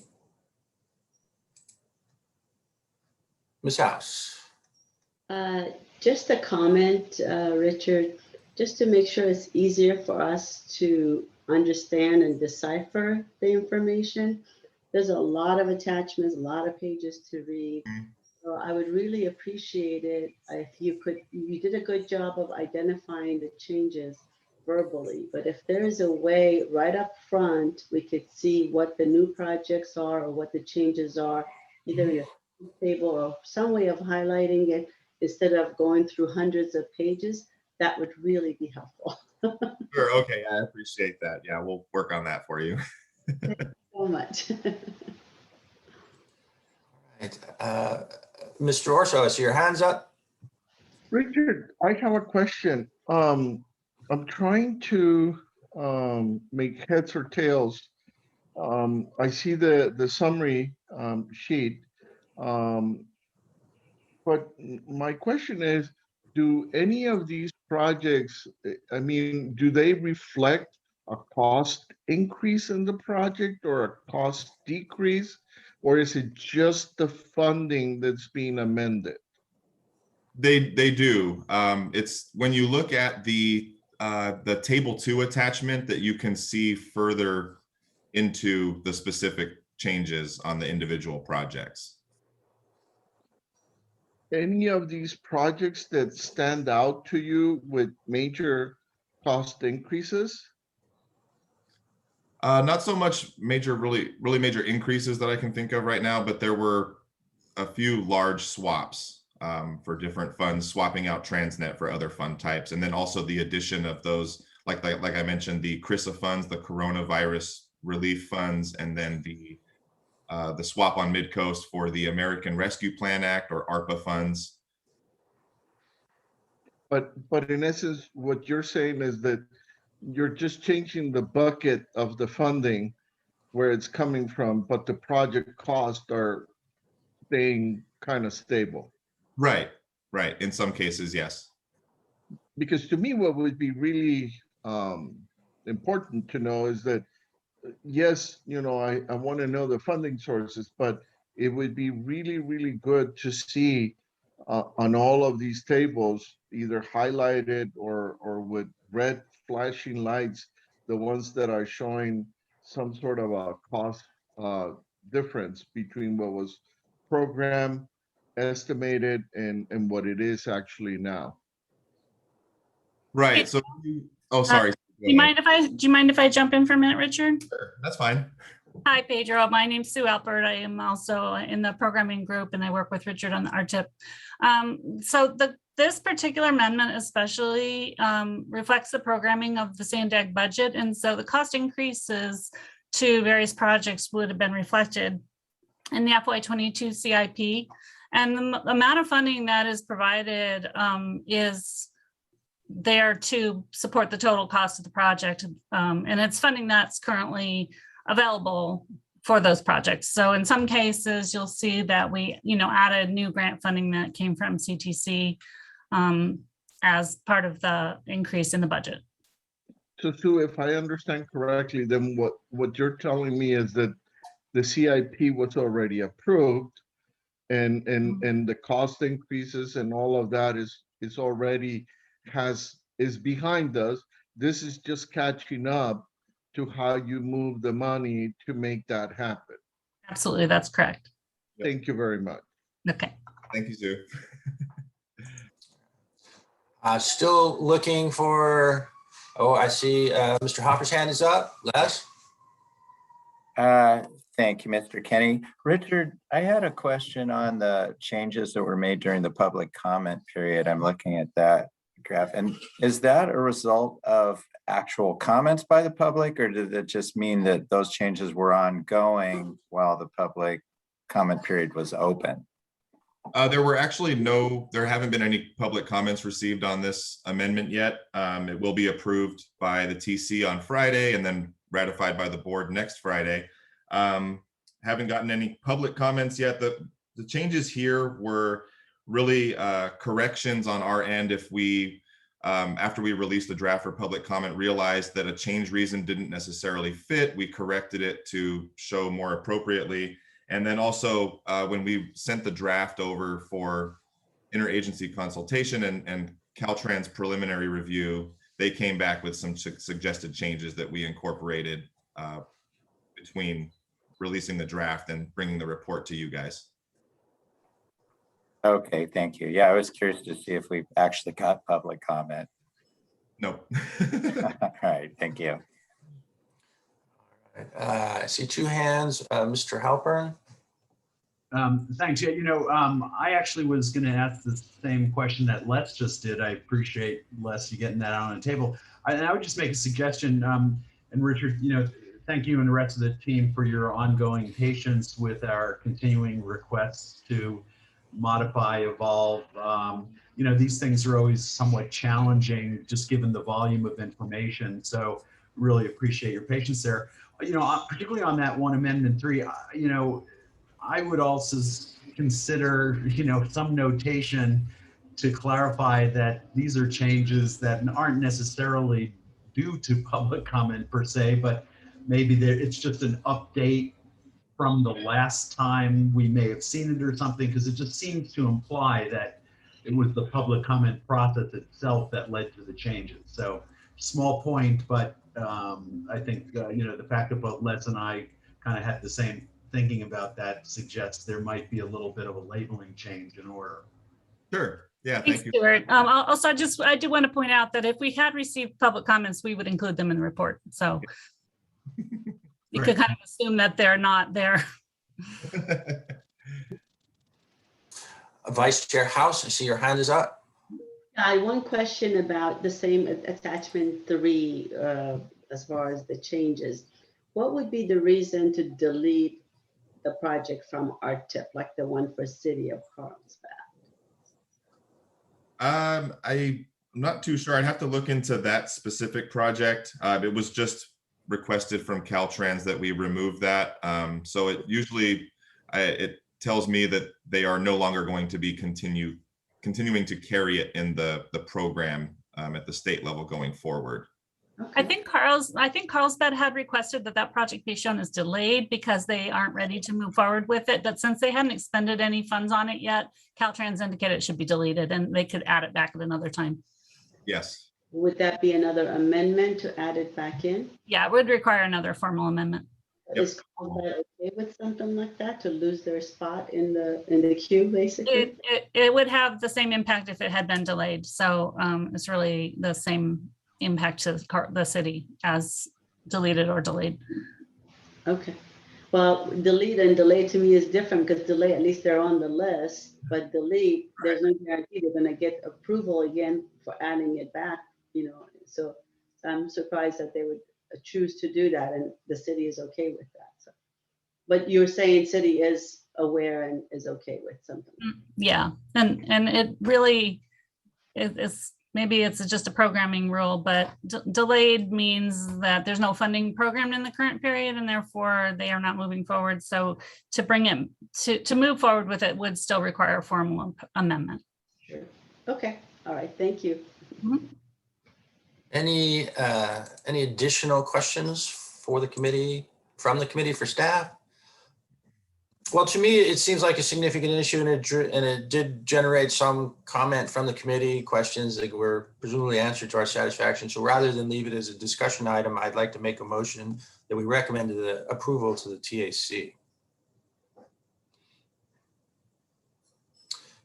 Ms. House. Just a comment, Richard, just to make sure it's easier for us to understand and decipher the information. There's a lot of attachments, a lot of pages to read. So I would really appreciate it if you did a good job of identifying the changes verbally, but if there is a way right up front, we could see what the new projects are or what the changes are, either in a table or some way of highlighting it instead of going through hundreds of pages, that would really be helpful. Sure, okay, I appreciate that. Yeah, we'll work on that for you. Thank you so much. Right. Mr. Orso, I see your hands up. Richard, I have a question. I'm trying to make heads or tails. I see the summary sheet, but my question is, do any of these projects, I mean, do they reflect a cost increase in the project or a cost decrease? Or is it just the funding that's being amended? They do. It's when you look at the table 2 attachment that you can see further into the specific changes on the individual projects. Any of these projects that stand out to you with major cost increases? Not so much major, really major increases that I can think of right now, but there were a few large swaps for different funds, swapping out TransNet for other fund types, and then also the addition of those, like I mentioned, the CRISA funds, the coronavirus relief funds, and then the swap on Midcoast for the American Rescue Plan Act or ARPA funds. But in essence, what you're saying is that you're just changing the bucket of the funding where it's coming from, but the project costs are staying kind of stable. Right. In some cases, yes. Because to me, what would be really important to know is that, yes, I want to know the funding sources, but it would be really, really good to see on all of these tables, either highlighted or with red flashing lights, the ones that are showing some sort of a cost difference between what was programmed, estimated, and what it is actually now. Right. So, oh, sorry. Do you mind if I jump in for a minute, Richard? Sure, that's fine. Hi, Pedro. My name's Sue Alpert. I am also in the programming group, and I work with Richard on the RTIP. So this particular amendment especially reflects the programming of the SANDAG budget. And so the cost increases to various projects would have been reflected in the FY22 CIP. And the amount of funding that is provided is there to support the total cost of the project. And it's funding that's currently available for those projects. So in some cases, you'll see that we, added new grant funding that came from CTC as part of the increase in the budget. So Sue, if I understand correctly, then what you're telling me is that the CIP was already approved and the cost increases and all of that is already is behind us. This is just catching up to how you move the money to make that happen. Absolutely, that's correct. Thank you very much. Okay. Thank you, Sue. Still looking for, I see Mr. Hopper's hand is up. Les? Thank you, Mr. Kenny. Richard, I had a question on the changes that were made during the public comment period. I'm looking at that draft. And is that a result of actual comments by the public, or did it just mean that those changes were ongoing while the public comment period was open? There haven't been any public comments received on this amendment yet. It will be approved by the TC on Friday and then ratified by the board next Friday. Haven't gotten any public comments yet. The changes here were really corrections on our end. If we, after we released the draft for public comment, realized that a change reason didn't necessarily fit, we corrected it to show more appropriately. And then also when we sent the draft over for interagency consultation and Caltrans preliminary review, they came back with some suggested changes that we incorporated between releasing the draft and bringing the report to you guys. Okay, thank you. Yeah, I was curious to see if we've actually got public comment. No. All right, thank you. I see two hands. Mr. Halpern. Thanks. Yeah, I actually was going to ask the same question that Les just did. I appreciate, Les, you getting that out on the table. And I would just make a suggestion. And Richard, thank you and the rest of the team for your ongoing patience with our continuing requests to modify, evolve. These things are always somewhat challenging, just given the volume of information. So really appreciate your patience there. Particularly on that one Amendment 3, I would also consider, some notation to clarify that these are changes that aren't necessarily due to public comment per se, but maybe it's just an update from the last time we may have seen it or something, because it just seems to imply that it was the public comment process itself that led to the changes. So small point, but I think, the fact that both Les and I kind of had the same thinking about that suggests there might be a little bit of a labeling change in order. Sure. Yeah, Thanks, thank you. Stuart. Also, I do want to point out that if we had received public comments, we would include them in the report. So you could kind of assume that they're not there. Vice Chair House, I see your hand is up. One question about the same attachment 3, as far as the changes. What would be the reason to delete the project from RTIP, like the one for City of Carlsbad? I'm not too sure. I'd have to look into that specific project. It was just requested from Caltrans that we remove that. So it usually, it tells me that they are no longer going to be continuing to carry it in the program at the state level going forward. I think Carlsbad had requested that project be shown as delayed because they aren't ready to move forward with it. But since they hadn't expended any funds on it yet, Caltrans indicated it should be deleted and they could add it back at another time. Yes. Would that be another amendment to add it back in? Yeah, it would require another formal amendment. Yep. Is Carlsbad okay with something like that, to lose their spot in the queue, basically? It would have the same impact if it had been delayed. So it's really the same impact to the city as deleted or delayed. Okay. Well, delete and delay to me is different, because delay, at least they're on the list, but delete, there's no guarantee they're going to get approval again for adding it back, So I'm surprised that they would choose to do that, and the city is okay with that. So, but you're saying city is aware and is okay with something. Yeah, and it really is. Maybe it's just a programming rule, but delayed means that there's no funding programmed in the current period, and therefore they are not moving forward. So to bring it to move forward with it would still require a formal amendment. Sure. Okay. All right. Thank you. Mm-hmm. Any additional questions for the committee, from the committee for staff? Well, to me, it seems like a significant issue, and it did generate some comment from the committee, questions that were presumably answered to our satisfaction. So rather than leave it as a discussion item, I'd like to make a motion that we recommend the approval to the TAC.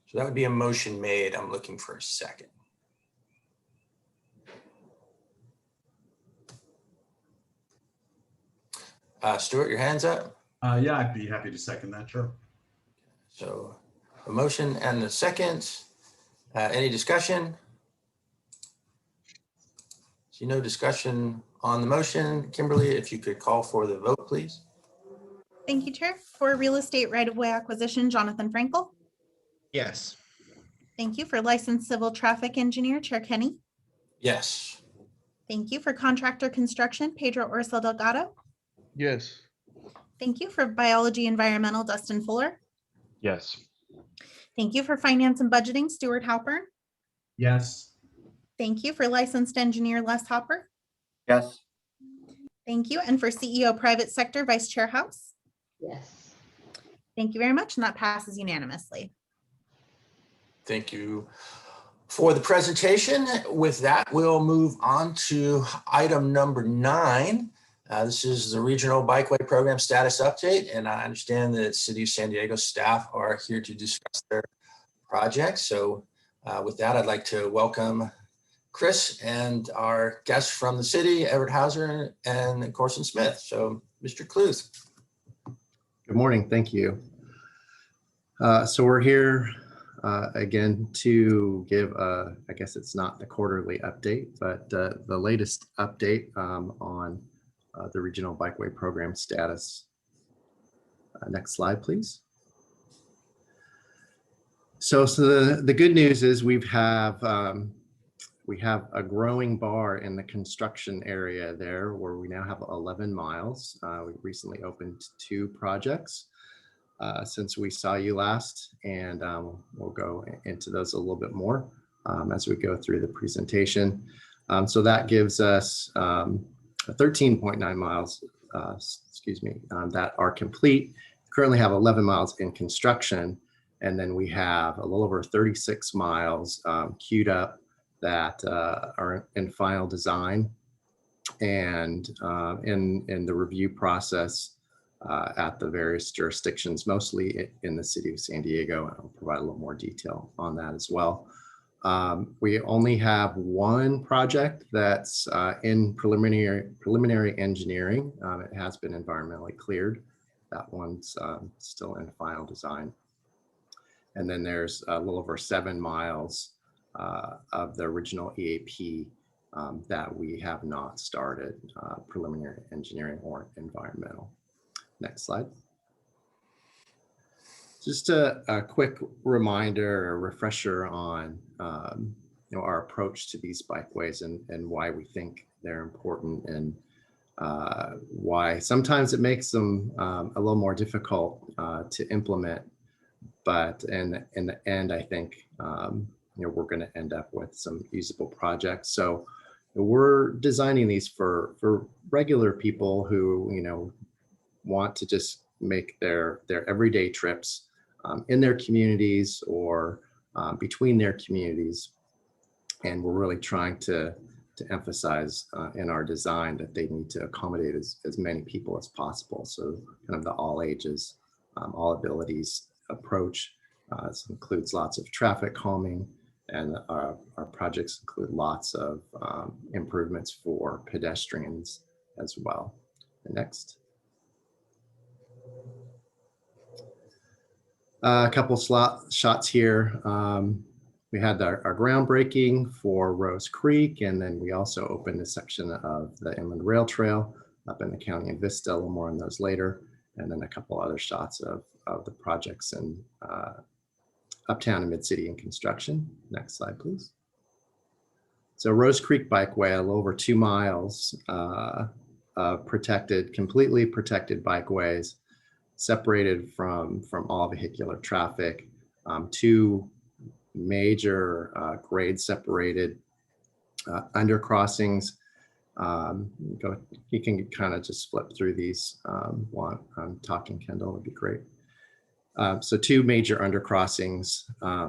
So that would be a motion made. I'm looking for a second. Stuart, your hand's up. Yeah, I'd be happy to second that, sure. So a motion and a second. Any discussion? See no discussion on the motion. Kimberly, if you could call for the vote, please. Thank you, Chair. For real estate right-of-way acquisition, Jonathan Frankel. Yes. Thank you. For licensed civil traffic engineer, Chair Kenny. Yes. Thank you. For contractor construction, Pedro Ursa Delgado. Yes. Thank you. For biology environmental, Dustin Fuller. Yes. Thank you. For finance and budgeting, Stuart Halpern. Yes. Thank you. For licensed engineer, Les Hopper. Yes. Thank you. And for CEO private sector, Vice Chair House. Yes. Thank you very much. And that passes unanimously. Thank you for the presentation. With that, we'll move on to item number 9. This is the Regional Bikeway Program Status Update, and I understand that City of San Diego staff are here to discuss their project. So with that, I'd like to welcome Chris and our guests from the city, Everett Hauser and Corson Smith. So Mr. Cluth. Good morning. Thank you. So we're here again to give, I guess it's not the quarterly update, but the latest update on the Regional Bikeway Program status. Next slide, please. So the good news is we have a growing bar in the construction area there where we now have 11 miles. We recently opened 2 projects since we saw you last, and we'll go into those a little bit more as we go through the presentation. So that gives us 13.9 miles, that are complete. Currently have 11 miles in construction, and then we have a little over 36 miles queued up that are in final design and in the review process at the various jurisdictions, mostly in the city of San Diego. I'll provide a little more detail on that as well. We only have 1 project that's in preliminary engineering. It has been environmentally cleared. That one's still in final design. And then there's a little over 7 miles of the original EAP that we have not started preliminary engineering or environmental. Next slide. Just a quick reminder, a refresher on our approach to these bikeways and why we think they're important, and why sometimes it makes them a little more difficult to implement. But in the end, I think we're going to end up with some usable projects. So we're designing these for regular people who want to just make their everyday trips in their communities or between their communities. And we're really trying to emphasize in our design that they need to accommodate as many people as possible. So kind of the all ages, all abilities approach. This includes lots of traffic calming, and our projects include lots of improvements for pedestrians as well. The next. A couple shots here. We had our groundbreaking for Rose Creek, and then we also opened a section of the Inland Rail Trail up in the county of Vista. A little more on those later, and then a couple other shots of the projects in Uptown and Mid-City in construction. Next slide, please. So Rose Creek Bikeway, a little over 2 miles of completely protected bikeways, separated from all vehicular traffic, 2 major grade separated undercrossings. You can kind of just flip through these while I'm talking, Kendall, would be great. So 2 major undercrossings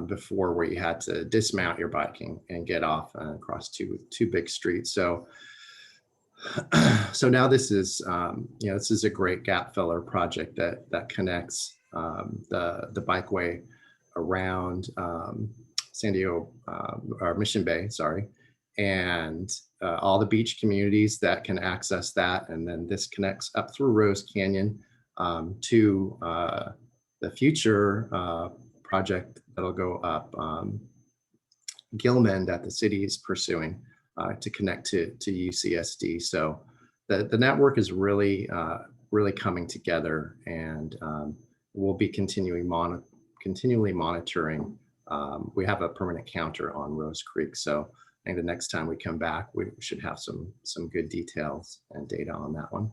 before, where you had to dismount your bike and get off and across two big streets. So now this is this is a great gap filler project that connects the bikeway around San Diego or Mission Bay, sorry, and all the beach communities that can access that. And then this connects up through Rose Canyon to the future project that'll go up Gilman that the city is pursuing to connect to UCSD. So the network is really coming together, and we'll be continuing continually monitoring. We have a permanent counter on Rose Creek, so I think the next time we come back, we should have some good details and data on that one.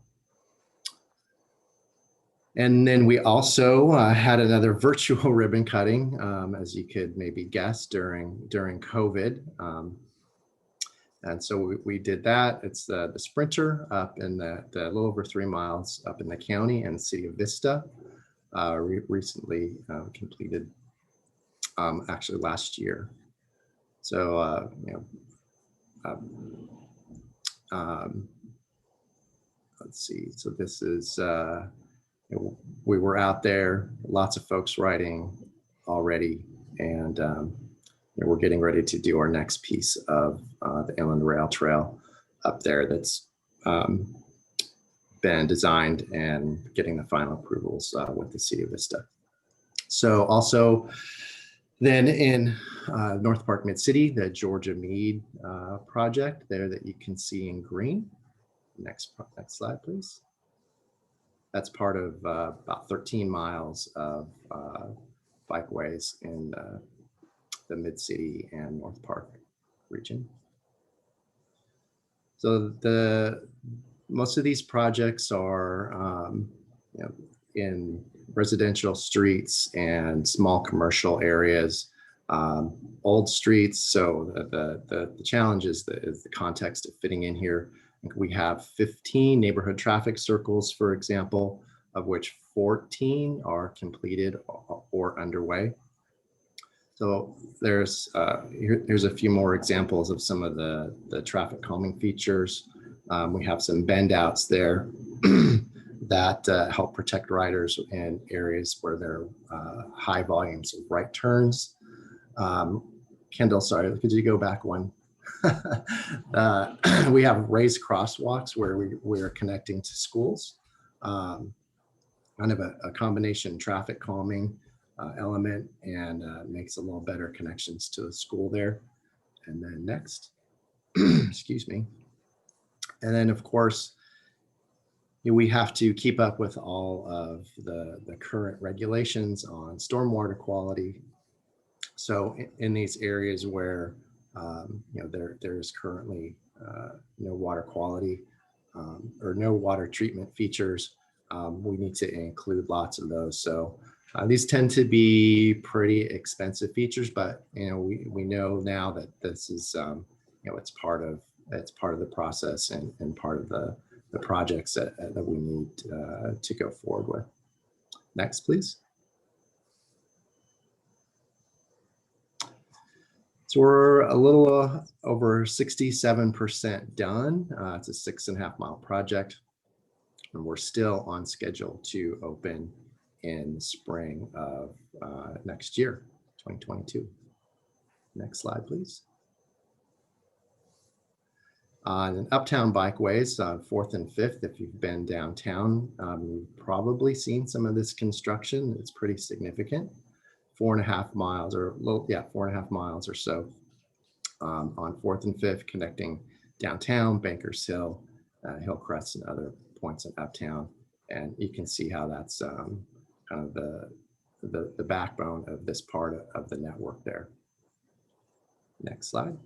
And then we also had another virtual ribbon cutting, as you could maybe guess, during COVID. And so we did that. It's the Sprinter up in the little over 3 miles up in the county and the city of Vista, recently completed, actually last year. So, let's see. So this is, we were out there, lots of folks riding already, and we're getting ready to do our next piece of the Inland Rail Trail up there that's been designed and getting the final approvals with the city of Vista. So also then in North Park Mid-City, the Georgia Mead project there that you can see in green. Next slide, please. That's part of about 13 miles of bikeways in the Mid-City and North Park region. So most of these projects are in residential streets and small commercial areas, old streets. So the challenge is the context of fitting in here. We have 15 neighborhood traffic circles, for example, of which 14 are completed or underway. So here's a few more examples of some of the traffic calming features. We have some bend outs there that help protect riders in areas where there are high volumes of right turns. Kendall, sorry, could you go back one? We have raised crosswalks where we're connecting to schools. Kind of a combination traffic calming element, and makes a little better connections to the school there. And then next, excuse me. And then of course, we have to keep up with all of the current regulations on stormwater quality. So in these areas where there's currently no water quality or no water treatment features, we need to include lots of those. So these tend to be pretty expensive features, but we know now that this is it's part of the process and part of the projects that we need to go forward with. Next, please. So we're a little over 67% done. It's a 6.5 mile project, and we're still on schedule to open in the spring of next year, 2022. Next slide, please. On Uptown Bikeways, 4th and 5th, if you've been downtown, you've probably seen some of this construction. It's pretty significant. 4.5 miles or 4.5 miles or so on 4th and 5th, connecting downtown, Bankers Hill, Hillcrest, and other points in Uptown. And you can see how that's kind of the backbone of this part of the network there. Next slide.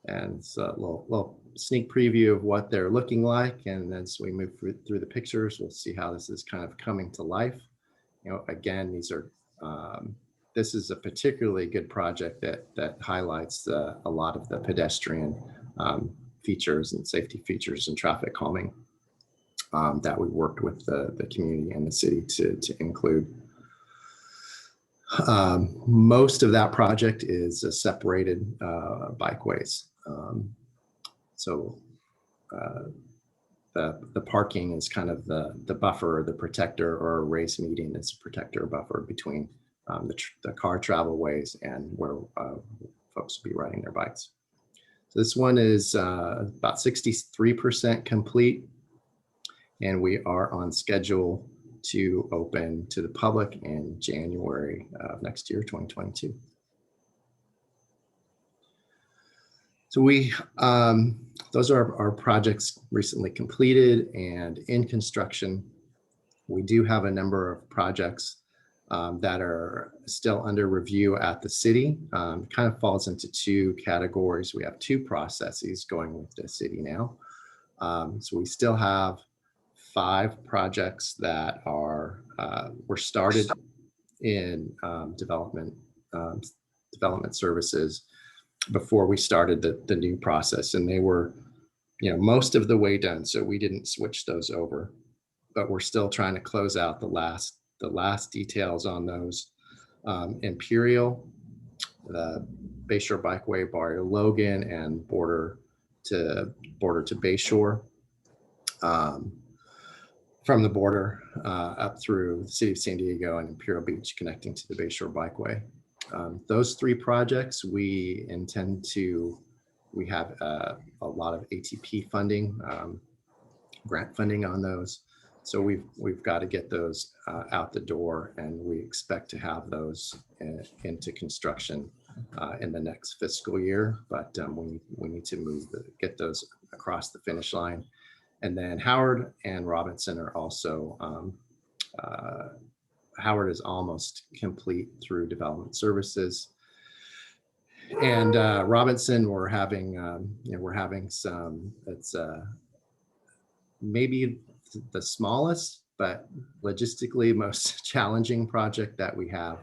And it's a little sneak preview of what they're looking like. And as we move through the pictures, we'll see how this is kind of coming to life. Again, these are this is a particularly good project that highlights a lot of the pedestrian features and safety features and traffic calming that we worked with the community and the city to include. Most of that project is separated bikeways. So the parking is kind of the buffer, the protector, or a race median is a protector buffer between the car travel ways and where folks will be riding their bikes. So this one is about 63% complete, and we are on schedule to open to the public in January of next year, 2022. So those are our projects recently completed and in construction. We do have a number of projects that are still under review at the city. Kind of falls into two categories. We have two processes going with the city now. So we still have 5 projects that were started in development services before we started the new process, and they were, most of the way done. So we didn't switch those over, but we're still trying to close out the last details on those. Imperial, the Bayshore Bikeway, Barrio Logan, and border to Bayshore. From the border up through the city of San Diego and Imperial Beach, connecting to the Bayshore Bikeway. Those 3 projects we have a lot of ATP funding, grant funding on those. So we've got to get those out the door, and we expect to have those into construction in the next fiscal year. But we need to get those across the finish line. And then Howard and Robinson are also, Howard is almost complete through development services. And Robinson, we're having some, it's maybe the smallest, but logistically most challenging project that we have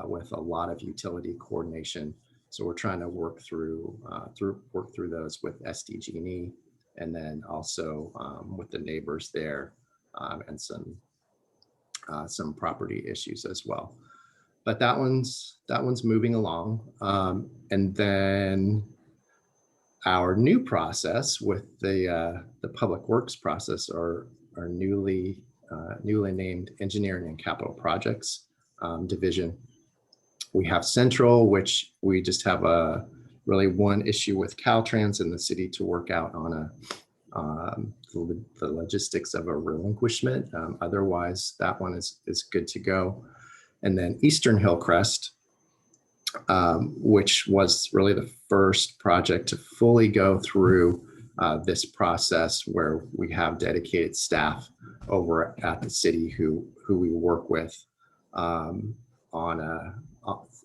with a lot of utility coordination. So we're trying to work through those with SDG&E, and then also with the neighbors there, and some property issues as well. But that one's moving along. And then our new process with the public works process, our newly named engineering and capital projects division. We have Central, which we just have really one issue with Caltrans in the city to work out on the logistics of a relinquishment. Otherwise, that one is good to go. And then Eastern Hillcrest, which was really the first project to fully go through this process, where we have dedicated staff over at the city who we work with on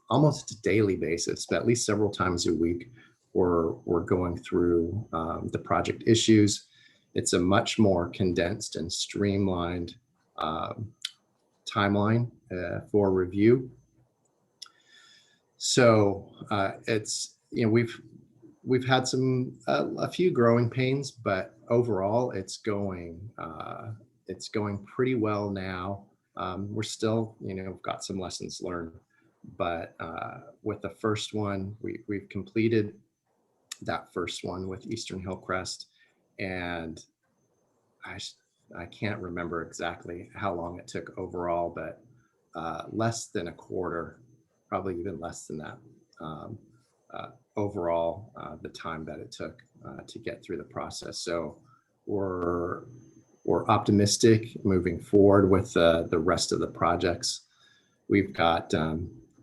almost a daily basis, but at least several times a week. We're going through the project issues. It's a much more condensed and streamlined timeline for review. So it's, we've had a few growing pains, but overall it's going pretty well now. We're still, got some lessons learned, but with the first one, we've completed that first one with Eastern Hillcrest, and I can't remember exactly how long it took overall, but less than a quarter, probably even less than that overall, the time that it took to get through the process. So we're optimistic moving forward with the rest of the projects. We've got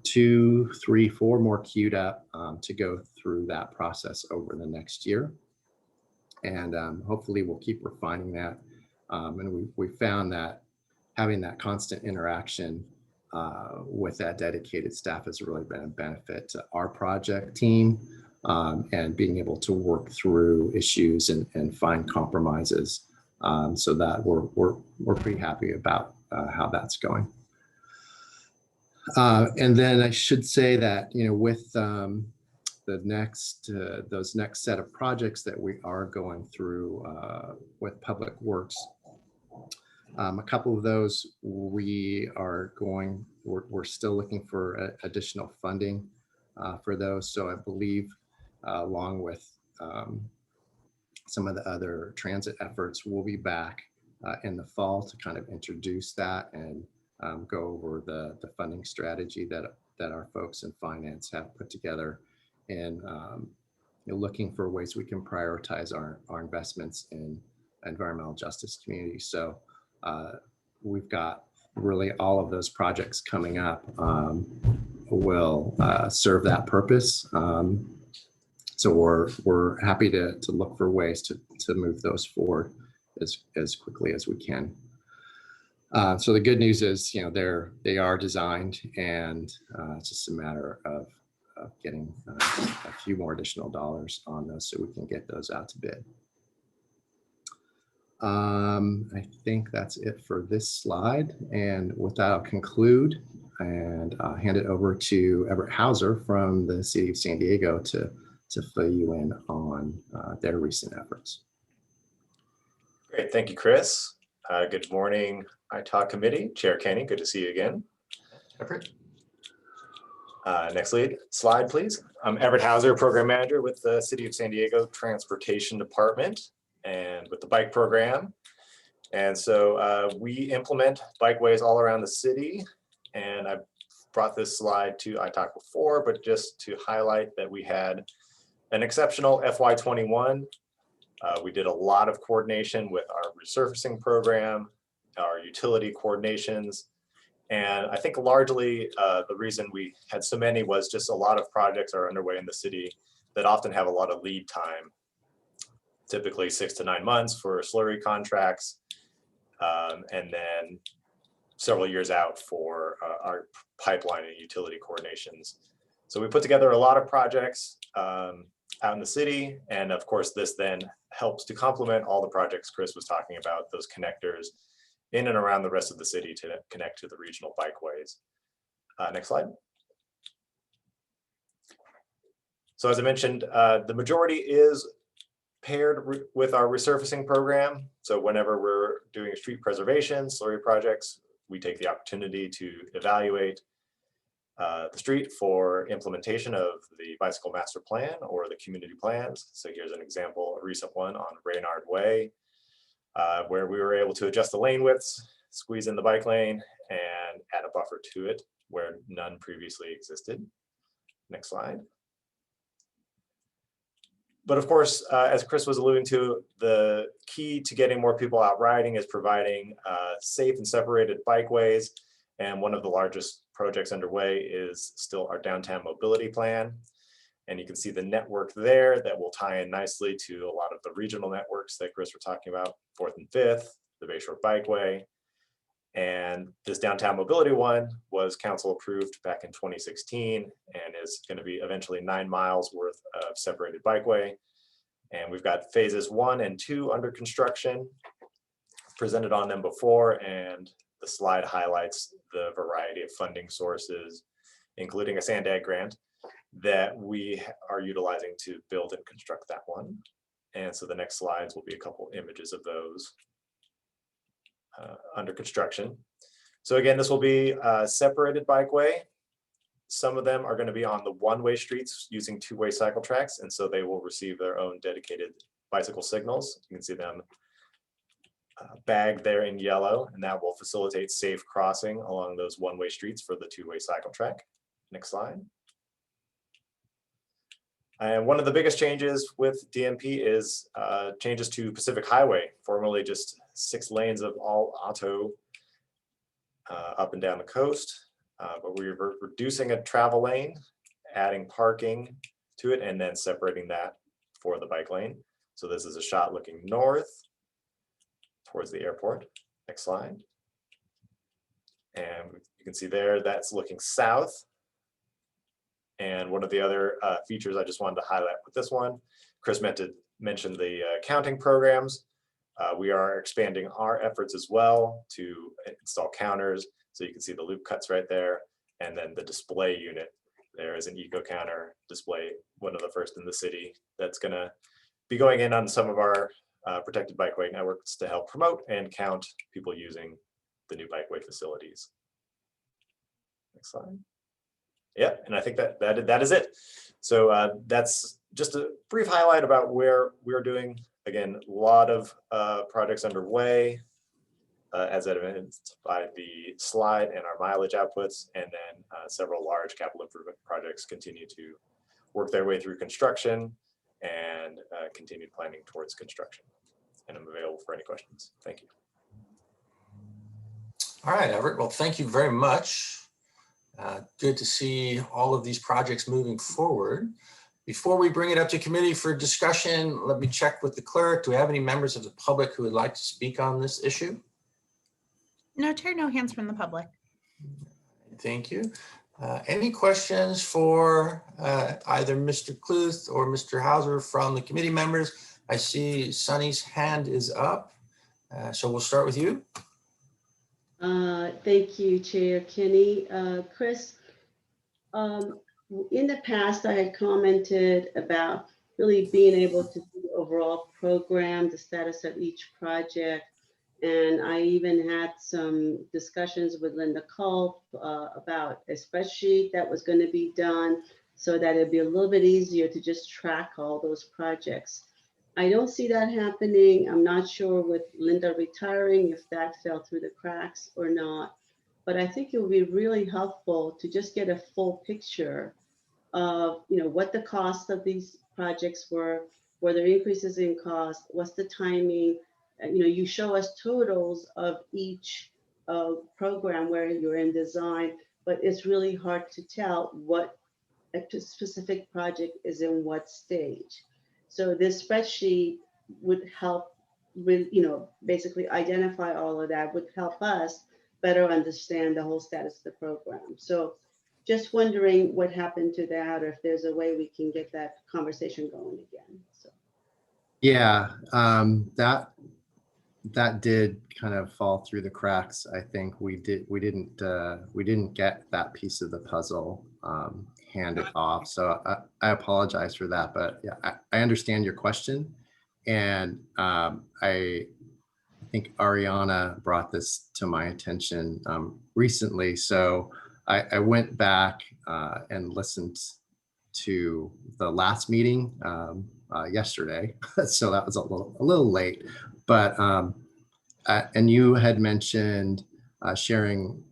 2, 3, 4 more queued up to go through that process over the next year. And hopefully we'll keep refining that. And we found that having that constant interaction with that dedicated staff has really been a benefit to our project team, and being able to work through issues and find compromises, so that we're pretty happy about how that's going. And then I should say that, with those next set of projects that we are going through with Public Works, a couple of those we're still looking for additional funding for those. So I believe along with some of the other transit efforts, we'll be back in the fall to kind of introduce that and go over the funding strategy that our folks in finance have put together, and looking for ways we can prioritize our investments in environmental justice communities. So we've got really all of those projects coming up will serve that purpose. So we're happy to look for ways to move those forward as quickly as we can. So the good news is, they are designed, and it's just a matter of getting a few more additional dollars on those so we can get those out to bid. I think that's it for this slide. And with that, I'll conclude and hand it over to Everett Hauser from the City of San Diego to fill you in on their recent efforts. Great, thank you, Chris. Good morning, ITOC committee. Chair Kenny, good to see you again. Everett. Next slide, please. I'm Everett Hauser, program manager with the City of San Diego Transportation Department and with the bike program. And so we implement bikeways all around the city. And I brought this slide to ITOC before, but just to highlight that we had an exceptional FY21. We did a lot of coordination with our resurfacing program, our utility coordinations. And I think largely the reason we had so many was just a lot of projects are underway in the city that often have a lot of lead time, typically 6 to 9 months for slurry contracts, and then several years out for our pipeline and utility coordinations. So we put together a lot of projects out in the city. And of course, this then helps to complement all the projects Chris was talking about, those connectors in and around the rest of the city to connect to the regional bikeways. Next slide. So as I mentioned, the majority is paired with our resurfacing program. So whenever we're doing street preservation, slurry projects, we take the opportunity to evaluate the street for implementation of the bicycle master plan or the community plans. So here's an example, a recent one on Reynard Way, where we were able to adjust the lane widths, squeeze in the bike lane, and add a buffer to it where none previously existed. Next slide. But of course, as Chris was alluding to, the key to getting more people out riding is providing safe and separated bikeways. And one of the largest projects underway is still our downtown mobility plan. And you can see the network there that will tie in nicely to a lot of the regional networks that Chris were talking about, 4th and 5th, the Bayshore Bikeway. And this downtown mobility one was council approved back in 2016 and is going to be eventually 9 miles worth of separated bikeway. And we've got phases 1 and 2 under construction, presented on them before, and the slide highlights the variety of funding sources, including a SANDAG grant that we are utilizing to build and construct that one. And so the next slides will be a couple images of those under construction. So again, this will be a separated bikeway. Some of them are going to be on the one-way streets using two-way cycle tracks, and so they will receive their own dedicated bicycle signals. You can see them bagged there in yellow, and that will facilitate safe crossing along those one-way streets for the two-way cycle track. Next slide. And one of the biggest changes with DMP is changes to Pacific Highway, formerly just 6 lanes of all auto up and down the coast. But we're reducing a travel lane, adding parking to it, and then separating that for the bike lane. So this is a shot looking north towards the airport. Next slide. And you can see there, that's looking south. And one of the other features I just wanted to highlight with this one, Chris mentioned the counting programs. We are expanding our efforts as well to install counters. So you can see the loop cuts right there. And then the display unit, there is an eco counter display, one of the first in the city that's gonna be going in on some of our protected bikeway networks to help promote and count people using the new bikeway facilities. Next slide. Yeah, and I think that is it. So that's just a brief highlight about where we're doing. Again, a lot of projects underway, as evidenced by the slide and our mileage outputs, and then several large capital improvement projects continue to work their way through construction and continued planning towards construction. And I'm available for any questions. Thank you. All right, Everett. Well, thank you very much. Good to see all of these projects moving forward. Before we bring it up to committee for discussion, let me check with the clerk. Do we have any members of the public who would like to speak on this issue? No, Chair, no hands from the public. Thank you. Any questions for either Mr. Kluth or Mr. Hauser from the committee members? I see Sunny's hand is up. So we'll start with you. Thank you, Chair Kenny. Chris, in the past, I had commented about really being able to see the overall program, the status of each project. And I even had some discussions with Linda Culp about a spreadsheet that was going to be done so that it'd be a little bit easier to just track all those projects. I don't see that happening. I'm not sure with Linda retiring if that fell through the cracks or not. But I think it would be really helpful to just get a full picture of, what the cost of these projects were there increases in cost, what's the timing. You show us totals of each program where you're in design, but it's really hard to tell what a specific project is in what stage. So this spreadsheet would help with, basically identify all of that, would help us better understand the whole status of the program. So just wondering what happened to that, or if there's a way we can get that conversation going again. So. Yeah, that did kind of fall through the cracks. I think we didn't get that piece of the puzzle handed off. So I apologize for that, but yeah, I understand your question. And I think Ariana brought this to my attention recently. So I went back and listened to the last meeting yesterday. So that was a little late, but and you had mentioned sharing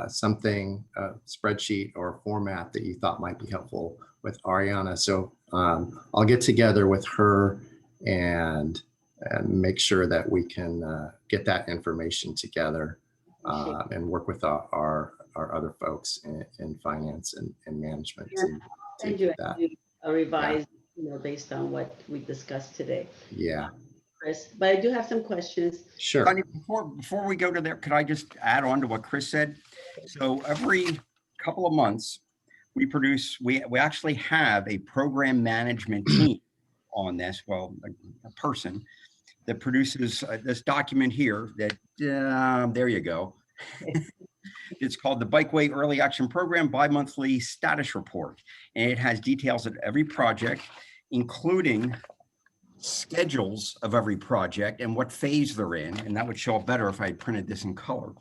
something, a spreadsheet or format that you thought might be helpful with Ariana. So I'll get together with her and make sure that we can get that information together and work with our other folks in finance and management. And you a revised, based on what we discussed today. Yeah. Chris, but I do have some questions. Sure. Before we go to there, could I just add on to what Chris said? So every couple of months, we actually have a program management team on this, well, a person that produces this document here that, there you go. It's called the Bikeway Early Action Program Bi-Monthly Status Report. And it has details of every project, including schedules of every project and what phase they're in. And that would show up better if I had printed this in color.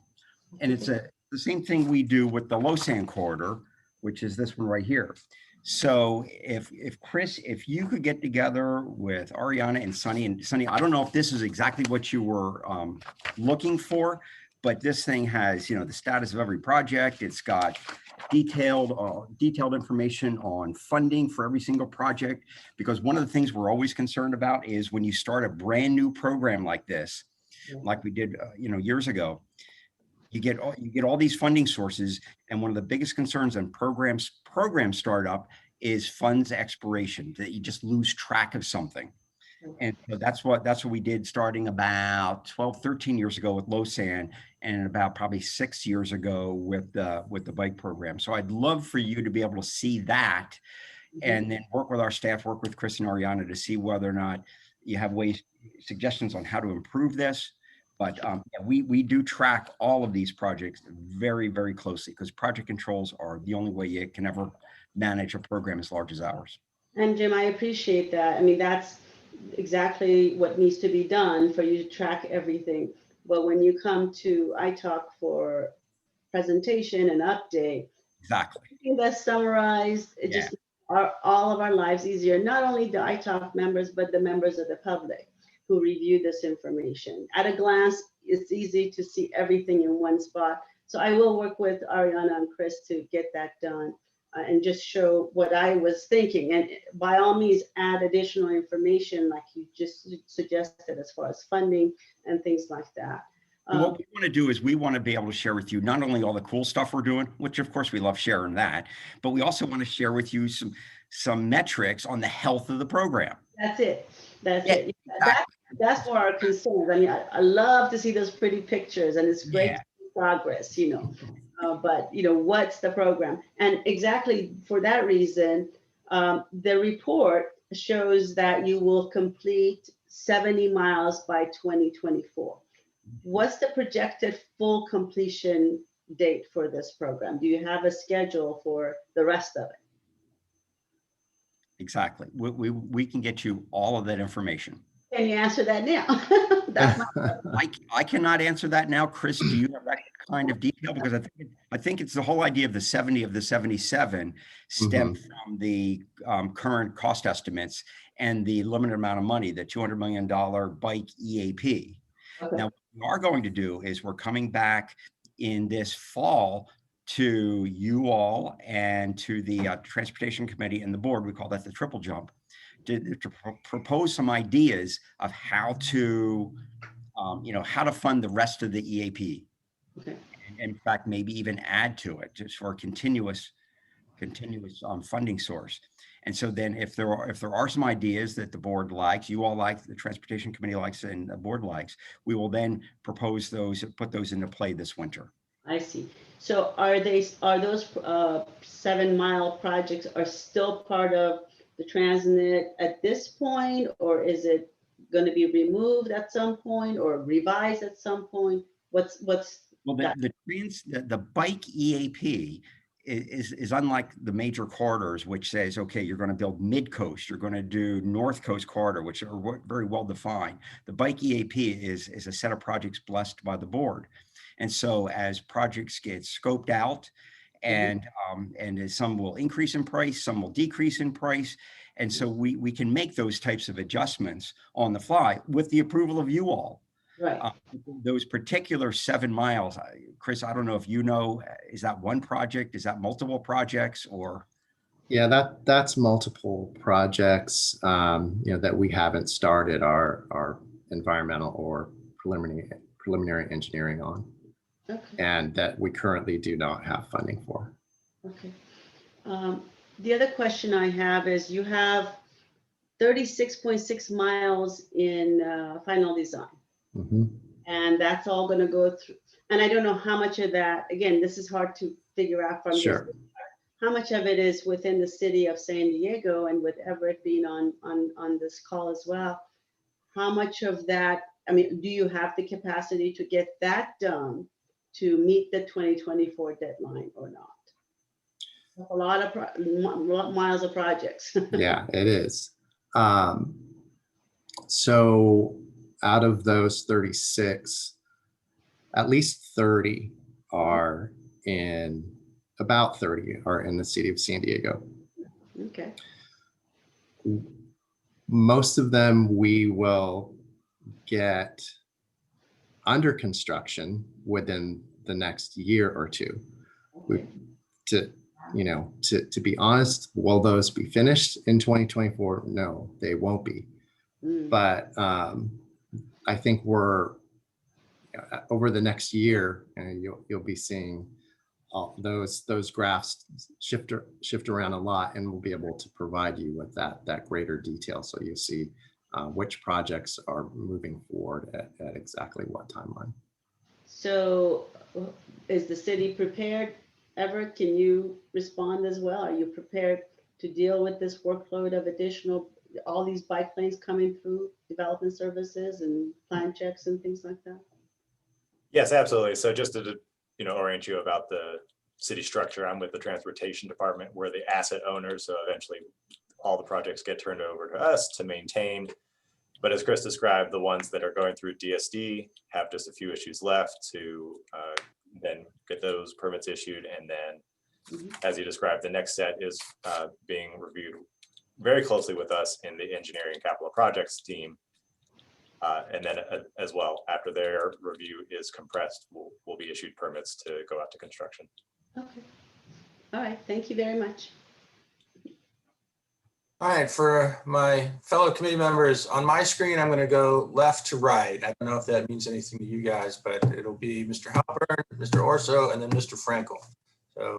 And it's the same thing we do with the Lausanne corridor, which is this one right here. So if Chris, if you could get together with Ariana and Sunny, I don't know if this is exactly what you were looking for, but this thing has, the status of every project. It's got detailed information on funding for every single project, because one of the things we're always concerned about is when you start a brand new program like this, like we did, years ago, you get all these funding sources, and one of the biggest concerns on program startup is funds expiration, that you just lose track of something. And so that's what we did starting about 12, 13 years ago with Lausanne, and about probably 6 years ago with the bike program. So I'd love for you to be able to see that, and then work with our staff, work with Chris and Ariana to see whether or not you have suggestions on how to improve this. But yeah, we do track all of these projects very, very closely, because project controls are the only way you can ever manage a program as large as ours. And Jim, I appreciate that. I mean, that's exactly what needs to be done for you to track everything. But when you come to ITOC for presentation and update, exactly, that's summarized. It just makes all of our lives easier. Not only the ITOC members, but the members of the public who review this information. At a glance, it's easy to see everything in one spot. So I will work with Ariana and Chris to get that done. And just show what I was thinking. And by all means, add additional information like you just suggested as far as funding and things like that. What we want to do is we want to be able to share with you not only all the cool stuff we're doing, which of course we love sharing that, but we also want to share with you some metrics on the health of the program. That's it. That's it. Exactly. that's more our concerns. I mean, I love to see those pretty pictures, and it's great to see progress, but what's the program? And exactly for that reason, the report shows that you will complete 70 miles by 2024. What's the projected full completion date for this program? Do you have a schedule for the rest of it? Exactly. We can get you all of that information. Can you answer that now? I cannot answer that now. Chris, do you have that kind of detail? Because I think it's the whole idea of the 70 of the 77 stem from the current cost estimates and the limited amount of money, the $200 million bike EAP. Okay. Now, what we are going to do is we're coming back in this fall to you all and to the Transportation Committee and the board. We call that the triple jump, to propose some ideas of how to, how to fund the rest of the EAP. Okay. And in fact, maybe even add to it just for a continuous funding source. And so then if there are some ideas that the board likes, you all like, the Transportation Committee likes, and the board likes, we will then propose those, put those into play this winter. I see. So are those 7 mile projects are still part of the Transnet at this point, or is it going to be removed at some point or revised at some point? What's well, the bike EAP is unlike the major corridors, which says, okay, you're going to build mid-coast, you're going to do North Coast corridor, which are very well defined. The bike EAP is a set of projects blessed by the board. And so as projects get scoped out, and as some will increase in price, some will decrease in price. And so we can make those types of adjustments on the fly with the approval of you all. Right. Those particular 7 miles, Chris, I don't know if you know, is that one project? Is that multiple projects or? Yeah, that's multiple projects, that we haven't started our environmental or preliminary engineering on. Okay. And that we currently do not have funding for. Okay. The other question I have is you have 36.6 miles in final design. And that's all going to go through. And I don't know how much of that, again, this is hard to figure out from Sure. this. How much of it is within the city of San Diego, and with Everett being on this call as well, how much of that, I mean, do you have the capacity to get that done to meet the 2024 deadline or not? A lot of miles of projects. Yeah, it is. So out of those 36, at least 30 are in, about 30 are in the city of San Diego. Okay. Most of them we will get under construction within the next year or two. To be honest, will those be finished in 2024? No, they won't be. But I think we're over the next year, and you'll be seeing all those graphs shift around a lot, and we'll be able to provide you with that greater detail, so you see which projects are moving forward at exactly what timeline. So is the city prepared? Everett, can you respond as well? Are you prepared to deal with this workload of all these bike lanes coming through development services and plan checks and things like that? Yes, absolutely. So just to orient you about the city structure, I'm with the transportation department. We're the asset owners, so eventually all the projects get turned over to us to maintain. But as Chris described, the ones that are going through DSD have just a few issues left to then get those permits issued. And then, as you described, the next set is being reviewed very closely with us in the engineering capital projects team. And then as well, after their review is compressed, we'll be issued permits to go out to construction. Okay. All right. Thank you very much. All right, for my fellow committee members, on my screen, I'm going to go left to right. I don't know if that means anything to you guys, but it'll be Mr. Halpern, Mr. Orso, and then Mr. Frankel. So,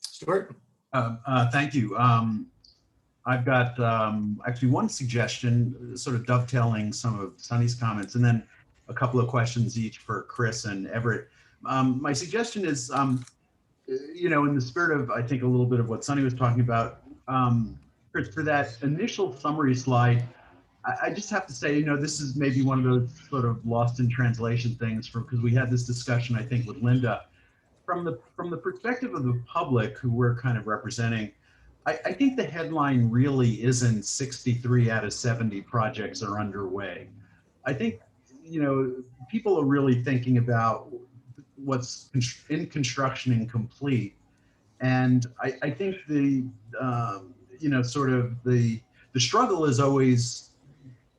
Stuart? Thank you. I've got actually one suggestion, sort of dovetailing some of Sunny's comments, and then a couple of questions each for Chris and Everett. My suggestion is, you know, in the spirit of, I think, a little bit of what Sunny was talking about, Chris, for that initial summary slide, I just have to say, you know, this is maybe one of those sort of lost in translation things, because we had this discussion, I think, with Linda. From the perspective of the public who we're kind of representing, I think the headline really isn't 63 out of 70 projects are underway. I think, you know, people are really thinking about what's in construction and complete. And I think the, you know, sort of the struggle is always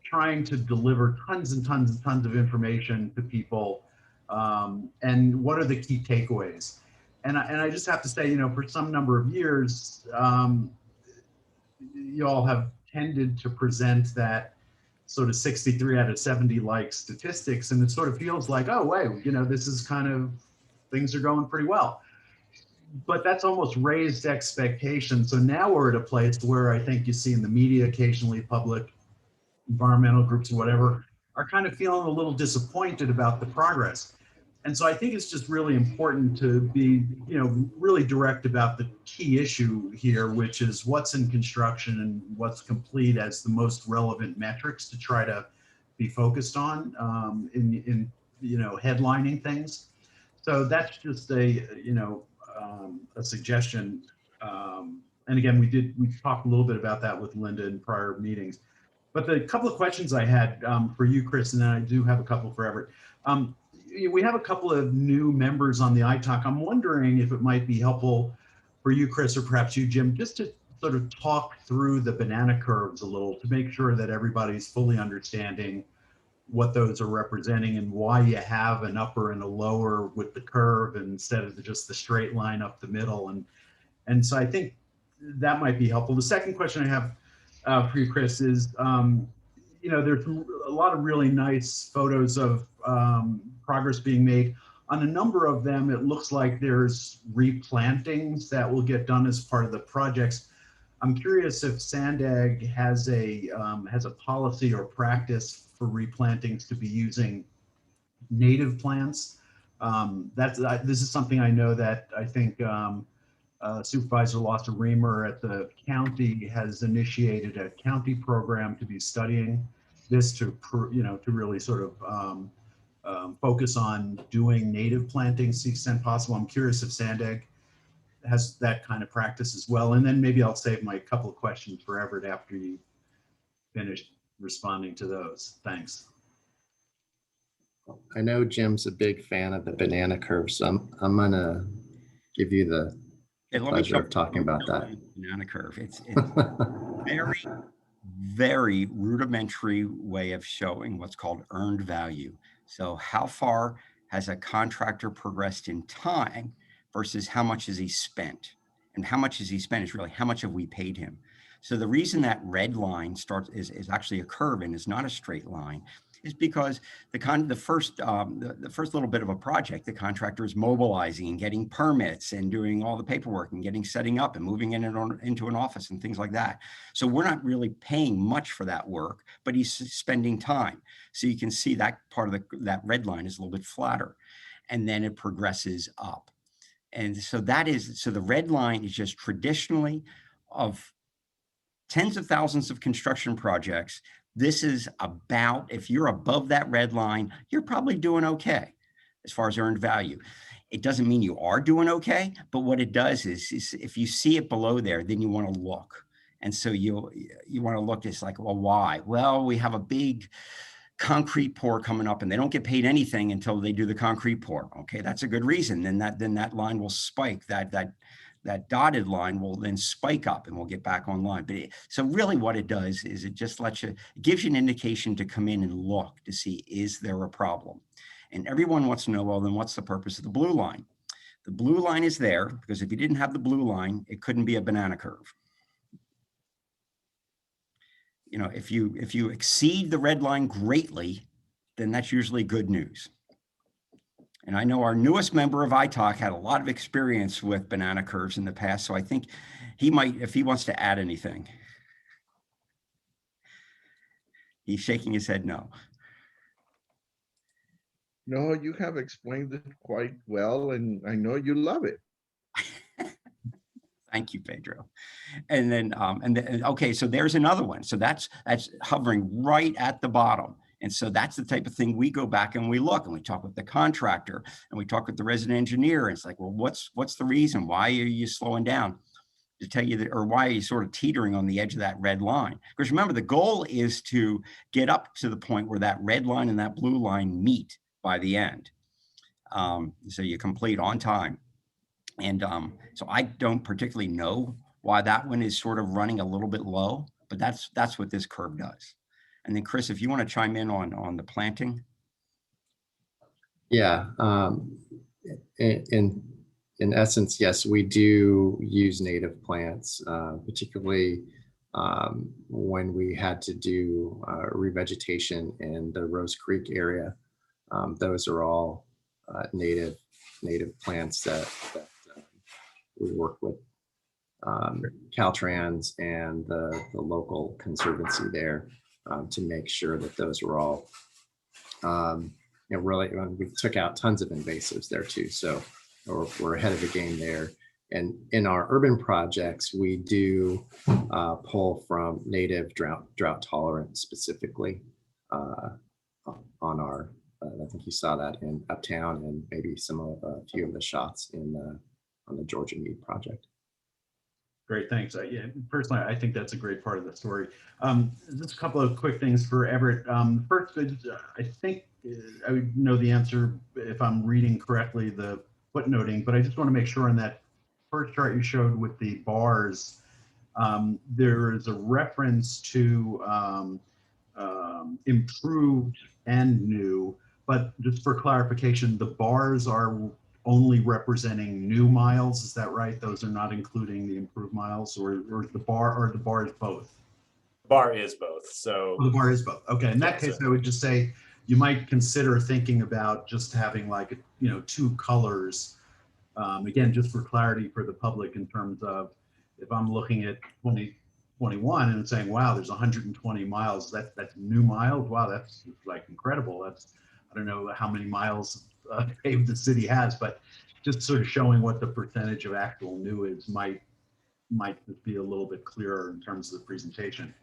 trying to deliver tons and tons and tons of information to people. And what are the key takeaways? And I just have to say, you know, for some number of years, you all have tended to present that sort of 63 out of 70 like statistics, and it sort of feels like, oh, wait, you know, this is kind of, things are going pretty well. But that's almost raised expectations. So now we're at a place where I think you see in the media occasionally, public, environmental groups or whatever, are kind of feeling a little disappointed about the progress. And so I think it's just really important to be, you know, really direct about the key issue here, which is what's in construction and what's complete as the most relevant metrics to try to be focused on in you know, headlining things. So that's just a, you know, a suggestion. And again, we talked a little bit about that with Linda in prior meetings. But the couple of questions I had for you, Chris, and then I do have a couple for Everett. We have a couple of new members on the ITOC. I'm wondering if it might be helpful for you, Chris, or perhaps you, Jim, just to sort of talk through the banana curves a little to make sure that everybody's fully understanding what those are representing and why you have an upper and a lower with the curve instead of just the straight line up the middle. And so I think that might be helpful. The second question I have for you, Chris, is, you know, there's a lot of really nice photos of progress being made. On a number of them, it looks like there's replantings that will get done as part of the projects. I'm curious if Sandag has a policy or practice for replantings to be using native plants. This is something I know that I think Supervisor Lossa Reamer at the county has initiated a county program to be studying this to, you know, to really sort of focus on doing native plantings to the extent possible. I'm curious if Sandag has that kind of practice as well. And then maybe I'll save my couple of questions for Everett after you finish responding to those. Thanks. I know Jim's a big fan of the banana curve, so I'm gonna give you the pleasure of talking about that. Banana curve. It's very, very rudimentary way of showing what's called earned value. So how far has a contractor progressed in time versus how much has he spent? And how much has he spent is really how much have we paid him? So the reason that red line is actually a curve and is not a straight line is because the first little bit of a project, the contractor is mobilizing and getting permits and doing all the paperwork and setting up and moving into an office and things like that. So we're not really paying much for that work, but he's spending time. So you can see that part of that red line is a little bit flatter, and then it progresses up. And so the red line is just traditionally of tens of thousands of construction projects. This is about, if you're above that red line, you're probably doing okay as far as earned value. It doesn't mean you are doing okay, but what it does is if you see it below there, then you want to look. And so you want to look, it's like, well, why? Well, we have a big concrete pour coming up and they don't get paid anything until they do the concrete pour. Okay, that's a good reason. Then that line will spike, that dotted line will then spike up and we'll get back online. But so really what it does is it just it gives you an indication to come in and look to see, is there a problem? And everyone wants to know, well, then what's the purpose of the blue line? The blue line is there because if you didn't have the blue line, it couldn't be a banana curve. You know, if you exceed the red line greatly, then that's usually good news. And I know our newest member of ITOC had a lot of experience with banana curves in the past, so I think he might, if he wants to add anything. He's shaking his head no. No, you have explained it quite well, and I know you love it. Thank you, Pedro. And then, okay, so there's another one. So that's hovering right at the bottom. And so that's the type of thing we go back and we look and we talk with the contractor and we talk with the resident engineer. And it's like, well, what's the reason? Why are you slowing down? To tell you that, or why are you sort of teetering on the edge of that red line? Because remember, the goal is to get up to the point where that red line and that blue line meet by the end. So you complete on time. And so I don't particularly know why that one is sort of running a little bit low, but that's what this curve does. And then Chris, if you want to chime in on the planting. Yeah, in essence, yes, we do use native plants, particularly when we had to do revegetation in the Rose Creek area. Those are all native plants that we work with Caltrans and the local conservancy there to make sure that those were all, really, we took out tons of invasives there too. So we're ahead of the game there. And in our urban projects, we do pull from native drought tolerant specifically on our, I think you saw that in Uptown and maybe a few of the shots on the Georgia Mead project. Great, thanks. Yeah, personally, I think that's a great part of the story. Just a couple of quick things for Everett. First, I think I would know the answer if I'm reading correctly, the footnoting, but I just want to make sure on that first chart you showed with the bars, there is a reference to improved and new, but just for clarification, the bars are only representing new miles, is that right? Those are not including the improved miles, or the bar is both? Bar is both. So the bar is both. Okay, in that case, I would just say you might consider thinking about just having like, two colors. Again, just for clarity for the public in terms of if I'm looking at 2021 and saying, wow, there's 120 miles, that's new miles. Wow, that's like incredible. That's, I don't know how many miles paved the city has, but just sort of showing what the percentage of actual new is might just be a little bit clearer in terms of the presentation.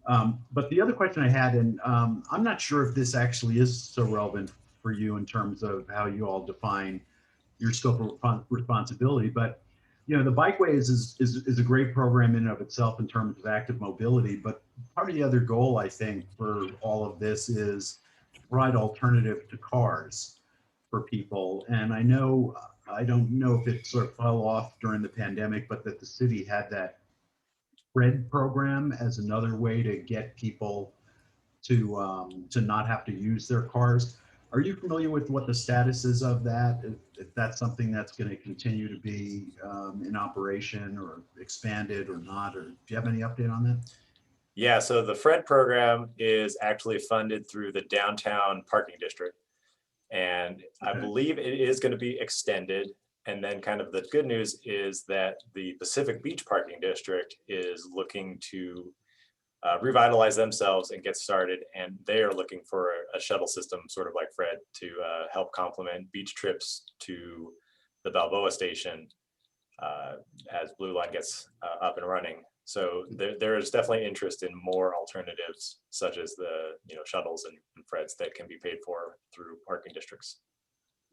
But the other question I had, and I'm not sure if this actually is so relevant for you in terms of how you all define your scope of responsibility, but the Bikeway is a great program in and of itself in terms of active mobility, but part of the other goal, I think, for all of this is to provide alternative to cars for people. And I don't know if it sort of fell off during the pandemic, but that the city had that FRED program as another way to get people to not have to use their cars. Are you familiar with what the status is of that? If that's something that's going to continue to be in operation or expanded or not, or do you have any update on that? Yeah, so the FRED program is actually funded through the downtown parking district. And I believe it is going to be extended. And then kind of the good news is that the Pacific Beach Parking District is looking to revitalize themselves and get started. And they are looking for a shuttle system, sort of like FRED, to help complement beach trips to the Balboa station as Blue Line gets up and running. So there is definitely interest in more alternatives, such as the shuttles and FREDs that can be paid for through parking districts.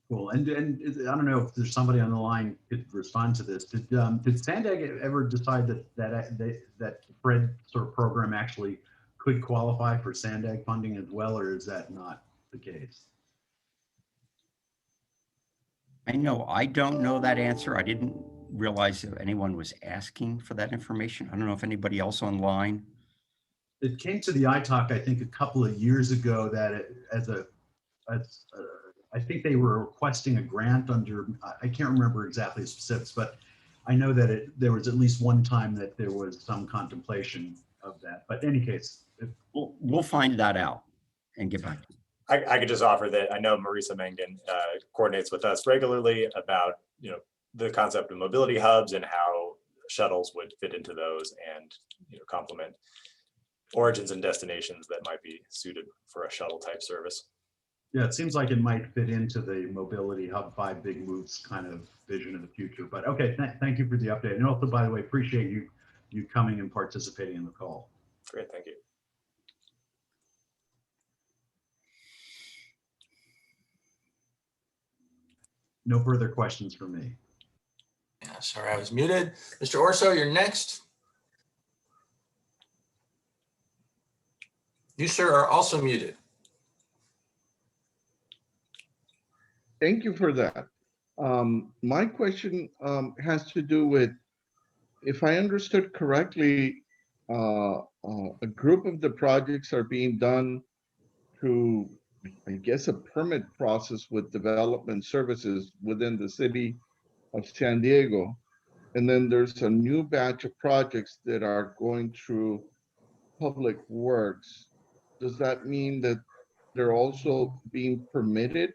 Cool. And I don't know if there's somebody on the line could respond to this. Did Sandag ever decide that FRED sort of program actually could qualify for Sandag funding as well, or is that not the case? I don't know that answer. I didn't realize that anyone was asking for that information. I don't know if anybody else online. It came to the ITOC, I think, a couple of years ago that I think they were requesting a grant under, I can't remember exactly the specifics, but I know that there was at least one time that there was some contemplation of that. But in any case, we'll find that out and get back to you. I could just offer that I know Marisa Mangin coordinates with us regularly about the concept of mobility hubs and how shuttles would fit into those and complement. origins and destinations that might be suited for a shuttle type service. Yeah, it seems like it might fit into the mobility hub 5 big moves kind of vision in the future. But okay, thank you for the update. And also, by the way, appreciate you coming and participating in the call. Great, thank you. No further questions from me. Yeah, sorry, I was muted. Mr. Orso, you're next. You, sir, are also muted. Thank you for that. My question has to do with, if I understood correctly, a group of the projects are being done through, I guess, a permit process with development services within the city of San Diego. And then there's a new batch of projects that are going through public works. Does that mean that they're also being permitted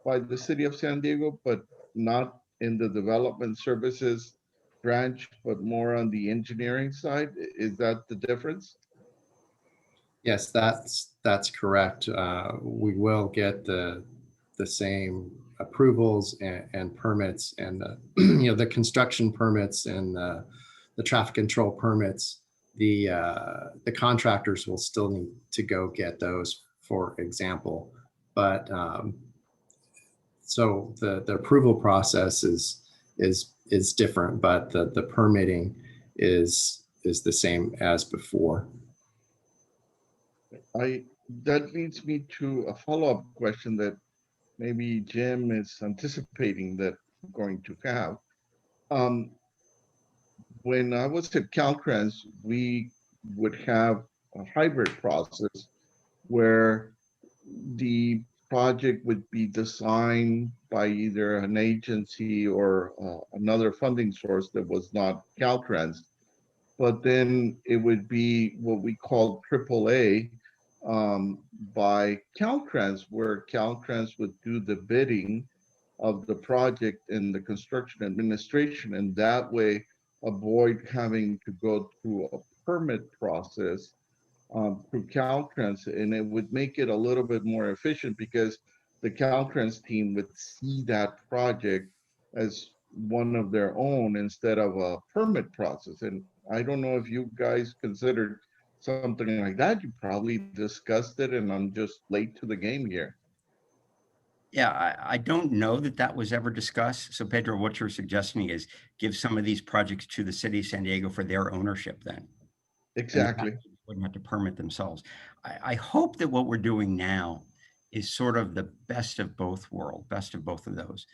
by the city of San Diego, but not in the development services branch, but more on the engineering side? Is that the difference? Yes, that's correct. We will get the same approvals and permits, and the construction permits and the traffic control permits. The contractors will still need to go get those, for example. But so the approval process is different, but the permitting is the same as before. That leads me to a follow-up question that maybe Jim is anticipating that I'm going to have. When I was at Caltrans, we would have a hybrid process where the project would be designed by either an agency or another funding source that was not Caltrans, but then it would be what we call AAA by Caltrans, where Caltrans would do the bidding of the project and the construction administration, and that way avoid having to go through a permit process through Caltrans, and it would make it a little bit more efficient because the Caltrans team would see that project as one of their own instead of a permit process. And I don't know if you guys considered something like that. You probably discussed it, and I'm just late to the game here. Yeah, I don't know that that was ever discussed. So Pedro, what you're suggesting is give some of these projects to the city of San Diego for their ownership then. Exactly. Wouldn't have to permit themselves. I hope that what we're doing now is sort of the best of both worlds, best of both of those.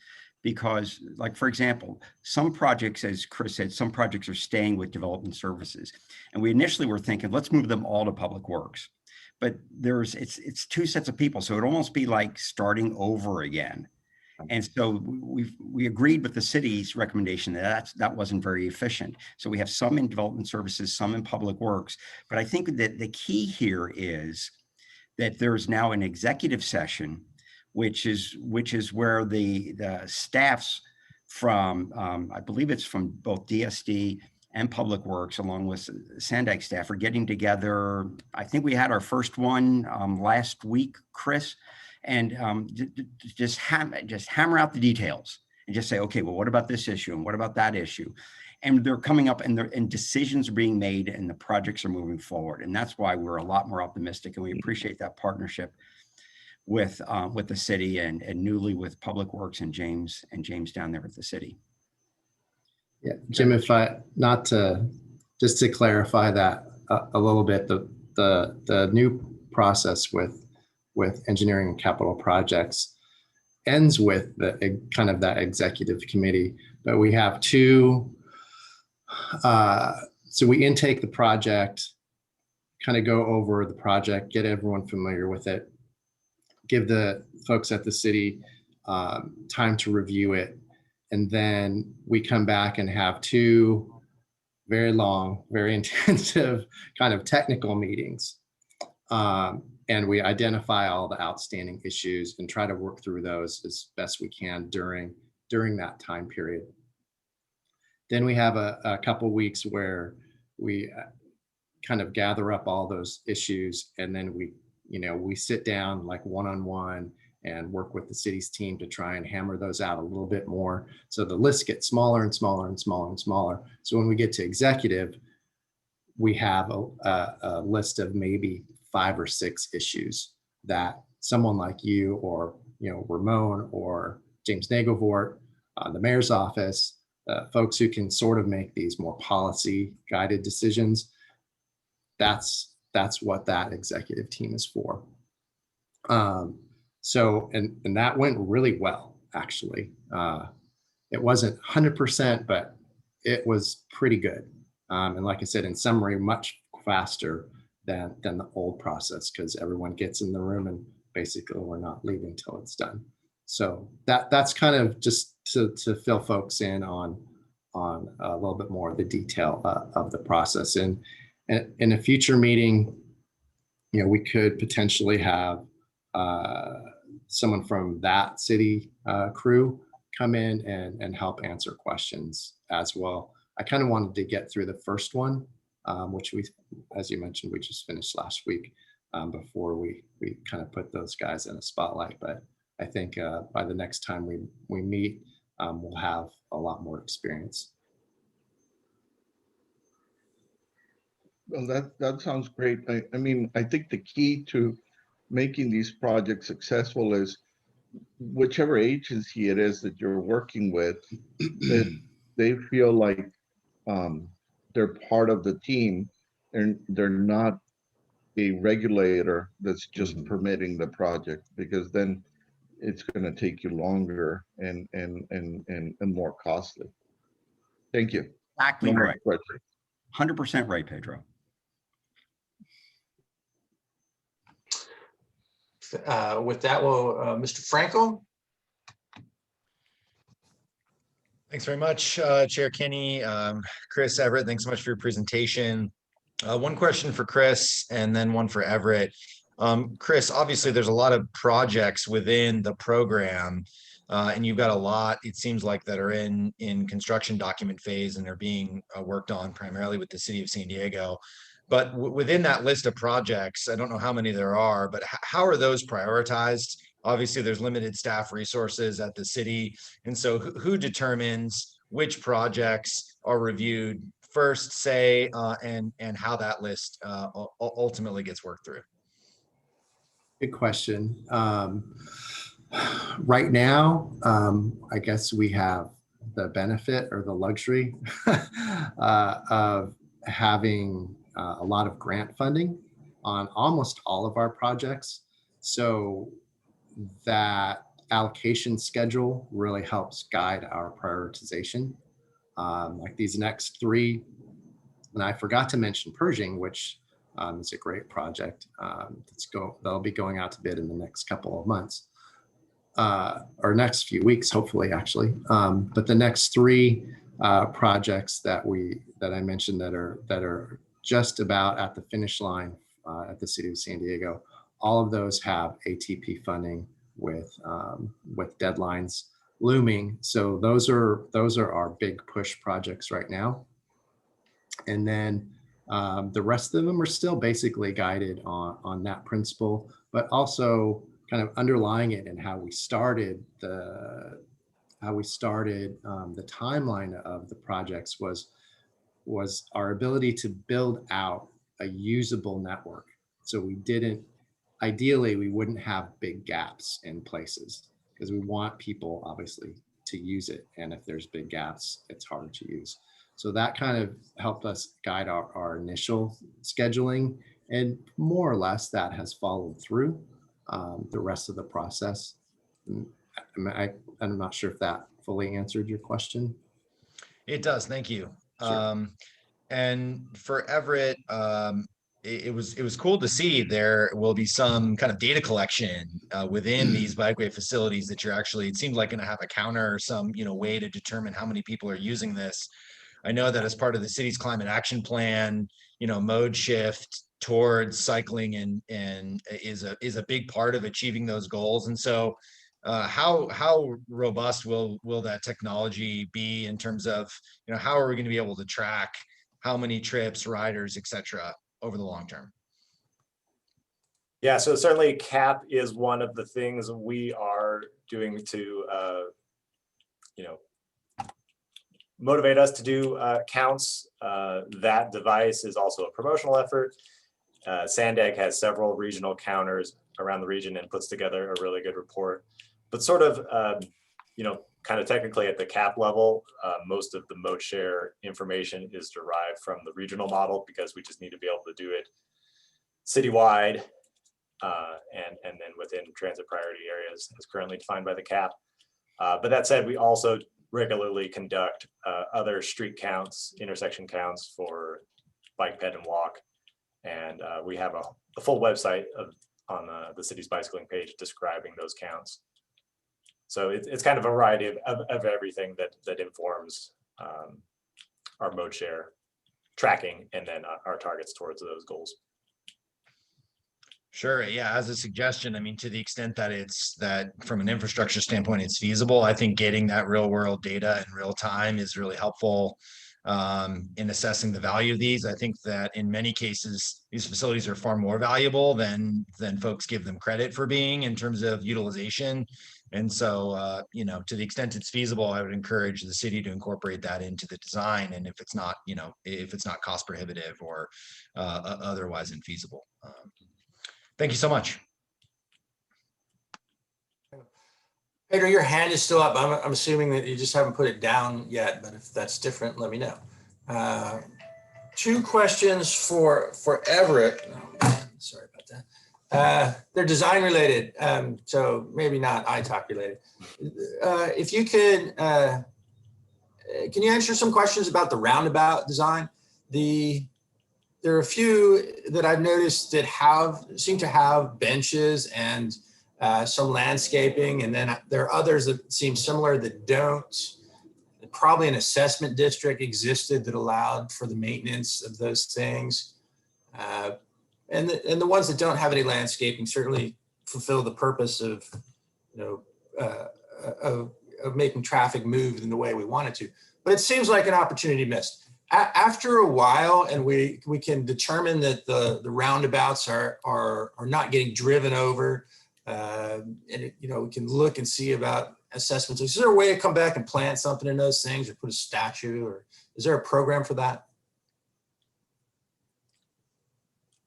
Because, like, for example, some projects, as Chris said, some projects are staying with development services. And we initially were thinking, let's move them all to public works. But it's two sets of people. So it'd almost be like starting over again. And so we agreed with the city's recommendation that wasn't very efficient. So we have some in development services, some in public works. But I think that the key here is that there's now an executive session, which is where the staffs from, I believe it's from both DSD and Public Works, along with Sandag staff, are getting together. I think we had our first one last week, Chris, and just hammer out the details and just say, okay, well, what about this issue and what about that issue? And they're coming up and decisions are being made and the projects are moving forward. And that's why we're a lot more optimistic, and we appreciate that partnership with the city and newly with Public Works and James down there at the city. Yeah, Jim, just to clarify that a little bit, the new process with engineering and capital projects ends with the kind of that executive committee, but we have two. So we intake the project, kind of go over the project, get everyone familiar with it, give the folks at the city time to review it. And then we come back and have two very long, very intensive kind of technical meetings. And we identify all the outstanding issues and try to work through those as best we can during that time period. Then we have a couple weeks where we kind of gather up all those issues, and then we sit down like one-on-one and work with the city's team to try and hammer those out a little bit more. So the list gets smaller and smaller and smaller and smaller. So when we get to executive, we have a list of maybe 5 or 6 issues that someone like you or Ramon or James Nagovort, the mayor's office, folks who can sort of make these more policy guided decisions. That's what that executive team is for. So that went really well, actually. It wasn't 100%, but it was pretty good. And like I said, in summary, much faster than the old process, because everyone gets in the room and basically we're not leaving till it's done. So that's kind of just to fill folks in on a little bit more of the detail of the process. And in a future meeting, we could potentially have someone from that city crew come in and help answer questions as well. I kind of wanted to get through the first one, which we, as you mentioned, we just finished last week before we kind of put those guys in a spotlight. But I think by the next time we meet, we'll have a lot more experience. Well, that sounds great. I mean, I think the key to making these projects successful is whichever agency it is that you're working with, that they feel like they're part of the team and they're not a regulator that's just permitting the project, because then it's going to take you longer and more costly. Thank you. Exactly No more right. questions. 100% right, Pedro. With that, Mr. Franco. Thanks very much, Chair Kenny. Chris, Everett, thanks so much for your presentation. One question for Chris and then one for Everett. Chris, obviously there's a lot of projects within the program and you've got a lot, it seems like, that are in construction document phase and they're being worked on primarily with the city of San Diego. But within that list of projects, I don't know how many there are, but how are those prioritized? Obviously, there's limited staff resources at the city. And so who determines which projects are reviewed first, say, and how that list ultimately gets worked through? Good question. Right now, I guess we have the benefit or the luxury of having a lot of grant funding on almost all of our projects. So that allocation schedule really helps guide our prioritization. Like these next 3, and I forgot to mention Pershing, which is a great project. They'll be going out to bid in the next couple of months, or next few weeks, hopefully, actually. But the next 3 projects that I mentioned that are just about at the finish line at the city of San Diego, all of those have ATP funding with deadlines looming. So those are our big push projects right now. And then the rest of them are still basically guided on that principle, but also kind of underlying it and how we started the timeline of the projects was our ability to build out a usable network. So ideally we wouldn't have big gaps in places, because we want people obviously to use it. And if there's big gaps, it's harder to use. So that kind of helped us guide our initial scheduling, and more or less that has followed through the rest of the process. I'm not sure if that fully answered your question. It does, thank you. Sure. And for Everett, it was cool to see there will be some kind of data collection within these Bikeway facilities that you're actually, it seems like, going to have a counter or some way to determine how many people are using this. I know that as part of the city's climate action plan, mode shift towards cycling and is a big part of achieving those goals. And so how robust will that technology be in terms of, how are we going to be able to track how many trips, riders, et cetera, over the long term? Yeah, so certainly CAP is one of the things we are doing to, motivate us to do counts. That device is also a promotional effort. Sandag has several regional counters around the region and puts together a really good report. But sort of, kind of technically at the CAP level, most of the mode share information is derived from the regional model because we just need to be able to do it citywide and then within transit priority areas as currently defined by the CAP. But that said, we also regularly conduct other street counts, intersection counts for bike, ped, and walk. And we have a full website on the city's bicycling page describing those counts. So it's kind of a variety of everything that informs our mode share tracking and then our targets towards those goals. Sure. Yeah. As a suggestion, I mean, to the extent that that from an infrastructure standpoint, it's feasible. I think getting that real world data in real time is really helpful in assessing the value of these. I think that in many cases, these facilities are far more valuable than folks give them credit for being in terms of utilization. And so, to the extent it's feasible, I would encourage the city to incorporate that into the design. And if it's not, if it's not cost prohibitive or otherwise infeasible. Thank you so much. Pedro, your hand is still up. I'm assuming that you just haven't put it down yet, but if that's different, let me know. Two questions for Everett. Oh, man, sorry about that. They're design related, so maybe not ITOC related. If you could, can you answer some questions about the roundabout design? There are a few that I've noticed that seem to have benches and some landscaping, and then there are others that seem similar that don't. Probably an assessment district existed that allowed for the maintenance of those things. And the ones that don't have any landscaping certainly fulfill the purpose of, of making traffic move in the way we want it to. But it seems like an opportunity missed. After a while, and we can determine that the roundabouts are not getting driven over, and we can look and see about assessments. Is there a way to come back and plant something in those things, or put a statue, or is there a program for that?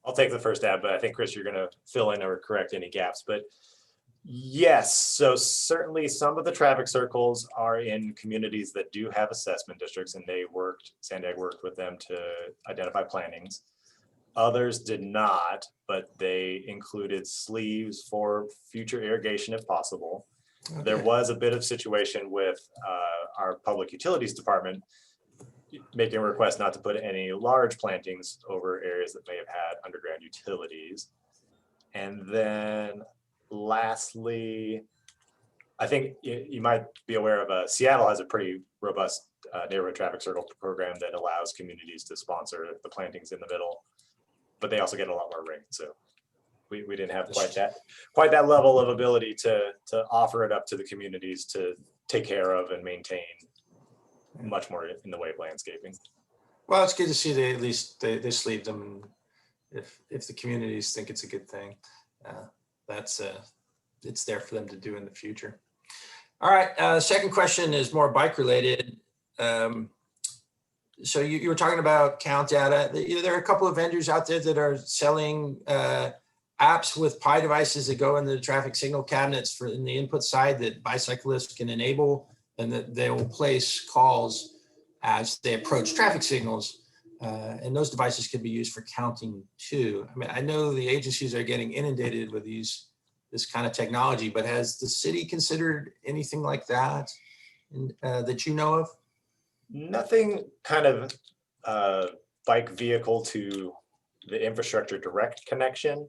I'll take the first stab, but I think, Chris, you're going to fill in or correct any gaps. But yes, so certainly some of the traffic circles are in communities that do have assessment districts, and Sandag worked with them to identify plantings. Others did not, but they included sleeves for future irrigation if possible. Okay. There was a bit of situation with our public utilities department making a request not to put any large plantings over areas that may have had underground utilities. And then lastly, I think you might be aware of Seattle has a pretty robust neighborhood traffic circle program that allows communities to sponsor the plantings in the middle, but they also get a lot more rain. So we didn't have quite that level of ability to offer it up to the communities to take care of and maintain much more in the way of landscaping. Well, it's good to see they at least they sleeve them, and if the communities think it's a good thing, it's there for them to do in the future. All right, second question is more bike related. So you were talking about count data. There are a couple of vendors out there that are selling apps with Pi devices that go in the traffic signal cabinets in the input side that bicyclists can enable, and that they will place calls as they approach traffic signals. And those devices can be used for counting too. I mean, I know the agencies are getting inundated with this kind of technology, but has the city considered anything like that that you know of? Nothing kind of bike vehicle to the infrastructure direct connection.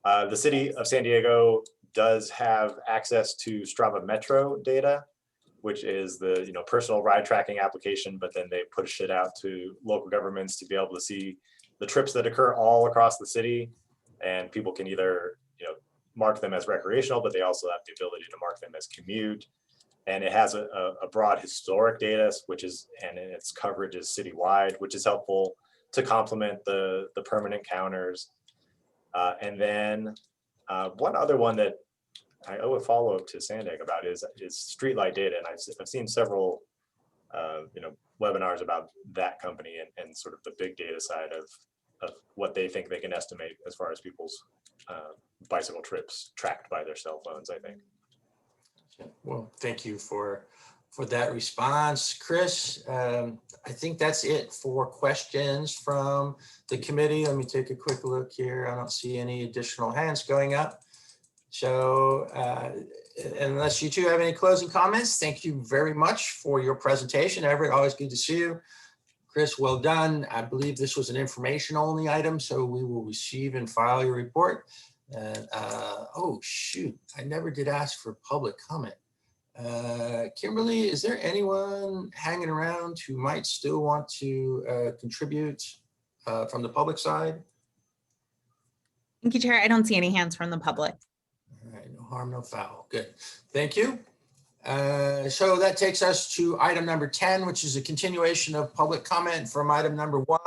The city of San Diego does have access to Strava Metro data, which is the personal ride tracking application, but then they push it out to local governments to be able to see the trips that occur all across the city, and people can either mark them as recreational, but they also have the ability to mark them as commute. And it has a broad historic data, and its coverage is citywide, which is helpful to complement the permanent counters. And then one other one that I owe a follow-up to Sandag about is streetlight data, and I've seen several webinars about that company and sort of the big data side of what they think they can estimate as far as people's bicycle trips tracked by their cell phones, I think. Well, thank you for that response, Chris. I think that's it for questions from the committee. Let me take a quick look here. I don't see any additional hands going up. So unless you two have any closing comments, thank you very much for your presentation. Everett, always good to see you. Chris, well done. I believe this was an information only item, so we will receive and file your report. And oh shoot, I never did ask for public comment. Kimberly, is there anyone hanging around who might still want to contribute from the public side? Thank you, Chair. I don't see any hands from the public. All right, no harm, no foul. Good, thank you. So that takes us to item number 10, which is a continuation of public comment from item number 1.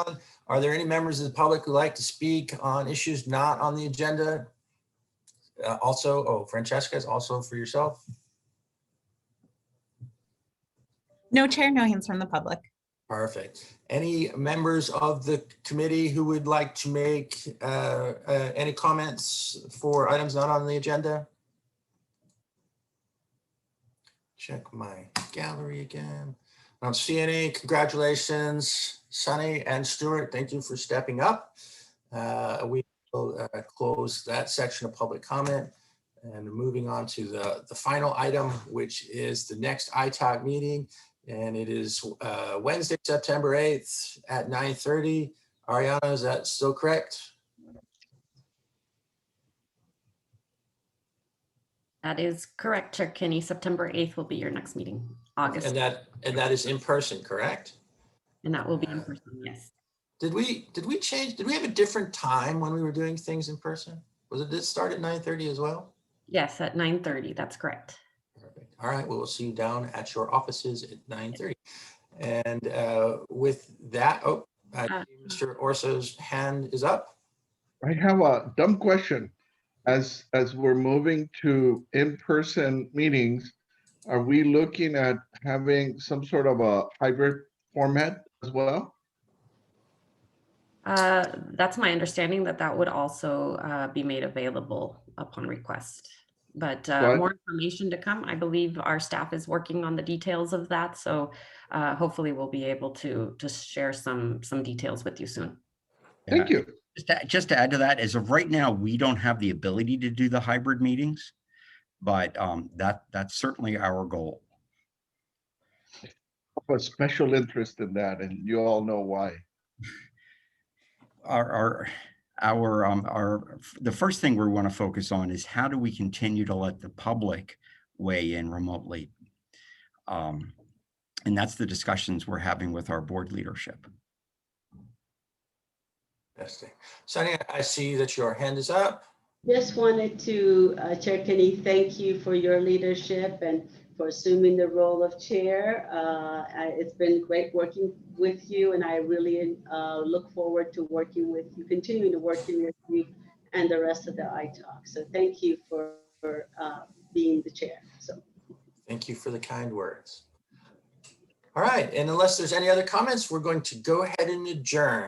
Are there any members of the public who like to speak on issues not on the agenda? Also, oh, Francesca, is also for yourself. No, Chair, no hands from the public. Perfect. Any members of the committee who would like to make any comments for items not on the agenda? Check my gallery again. I don't see any. Congratulations, Sunny and Stuart. Thank you for stepping up. We will close that section of public comment and moving on to the final item, which is the next ITOC meeting. And it is Wednesday, September 8th at 9:30. Ariana, is that still correct? That is correct, Chair Kinney. September 8th will be your next meeting, August. And that is in person, correct? And that will be in person, yes. Did we change? Did we have a different time when we were doing things in person? Did it start at 9:30 as well? Yes, at 9:30. That's correct. Perfect. All right, we'll see you down at your offices at 9:30. And with that, Mr. Orso's hand is up. I have a dumb question. As we're moving to in-person meetings, are we looking at having some sort of a hybrid format as well? That's my understanding that would also be made available upon request. But more information to come. I believe our staff is working on the details of that. So hopefully we'll be able to share some details with you soon. Thank you. Just to add to that, as of right now, we don't have the ability to do the hybrid meetings, but that's certainly our goal. I have a special interest in that, and you all know why. The first thing we want to focus on is how do we continue to let the public weigh in remotely, and that's the discussions we're having with our board leadership. Interesting. Sunny, I see that your hand is up. Just wanted to, Chair Kenny, thank you for your leadership and for assuming the role of chair. It's been great working with you, and I really look forward to working with you, continuing to working with you and the rest of the ITOC. So thank you for being the chair. So thank you for the kind words. All right, and unless there's any other comments, we're going to go ahead and adjourn.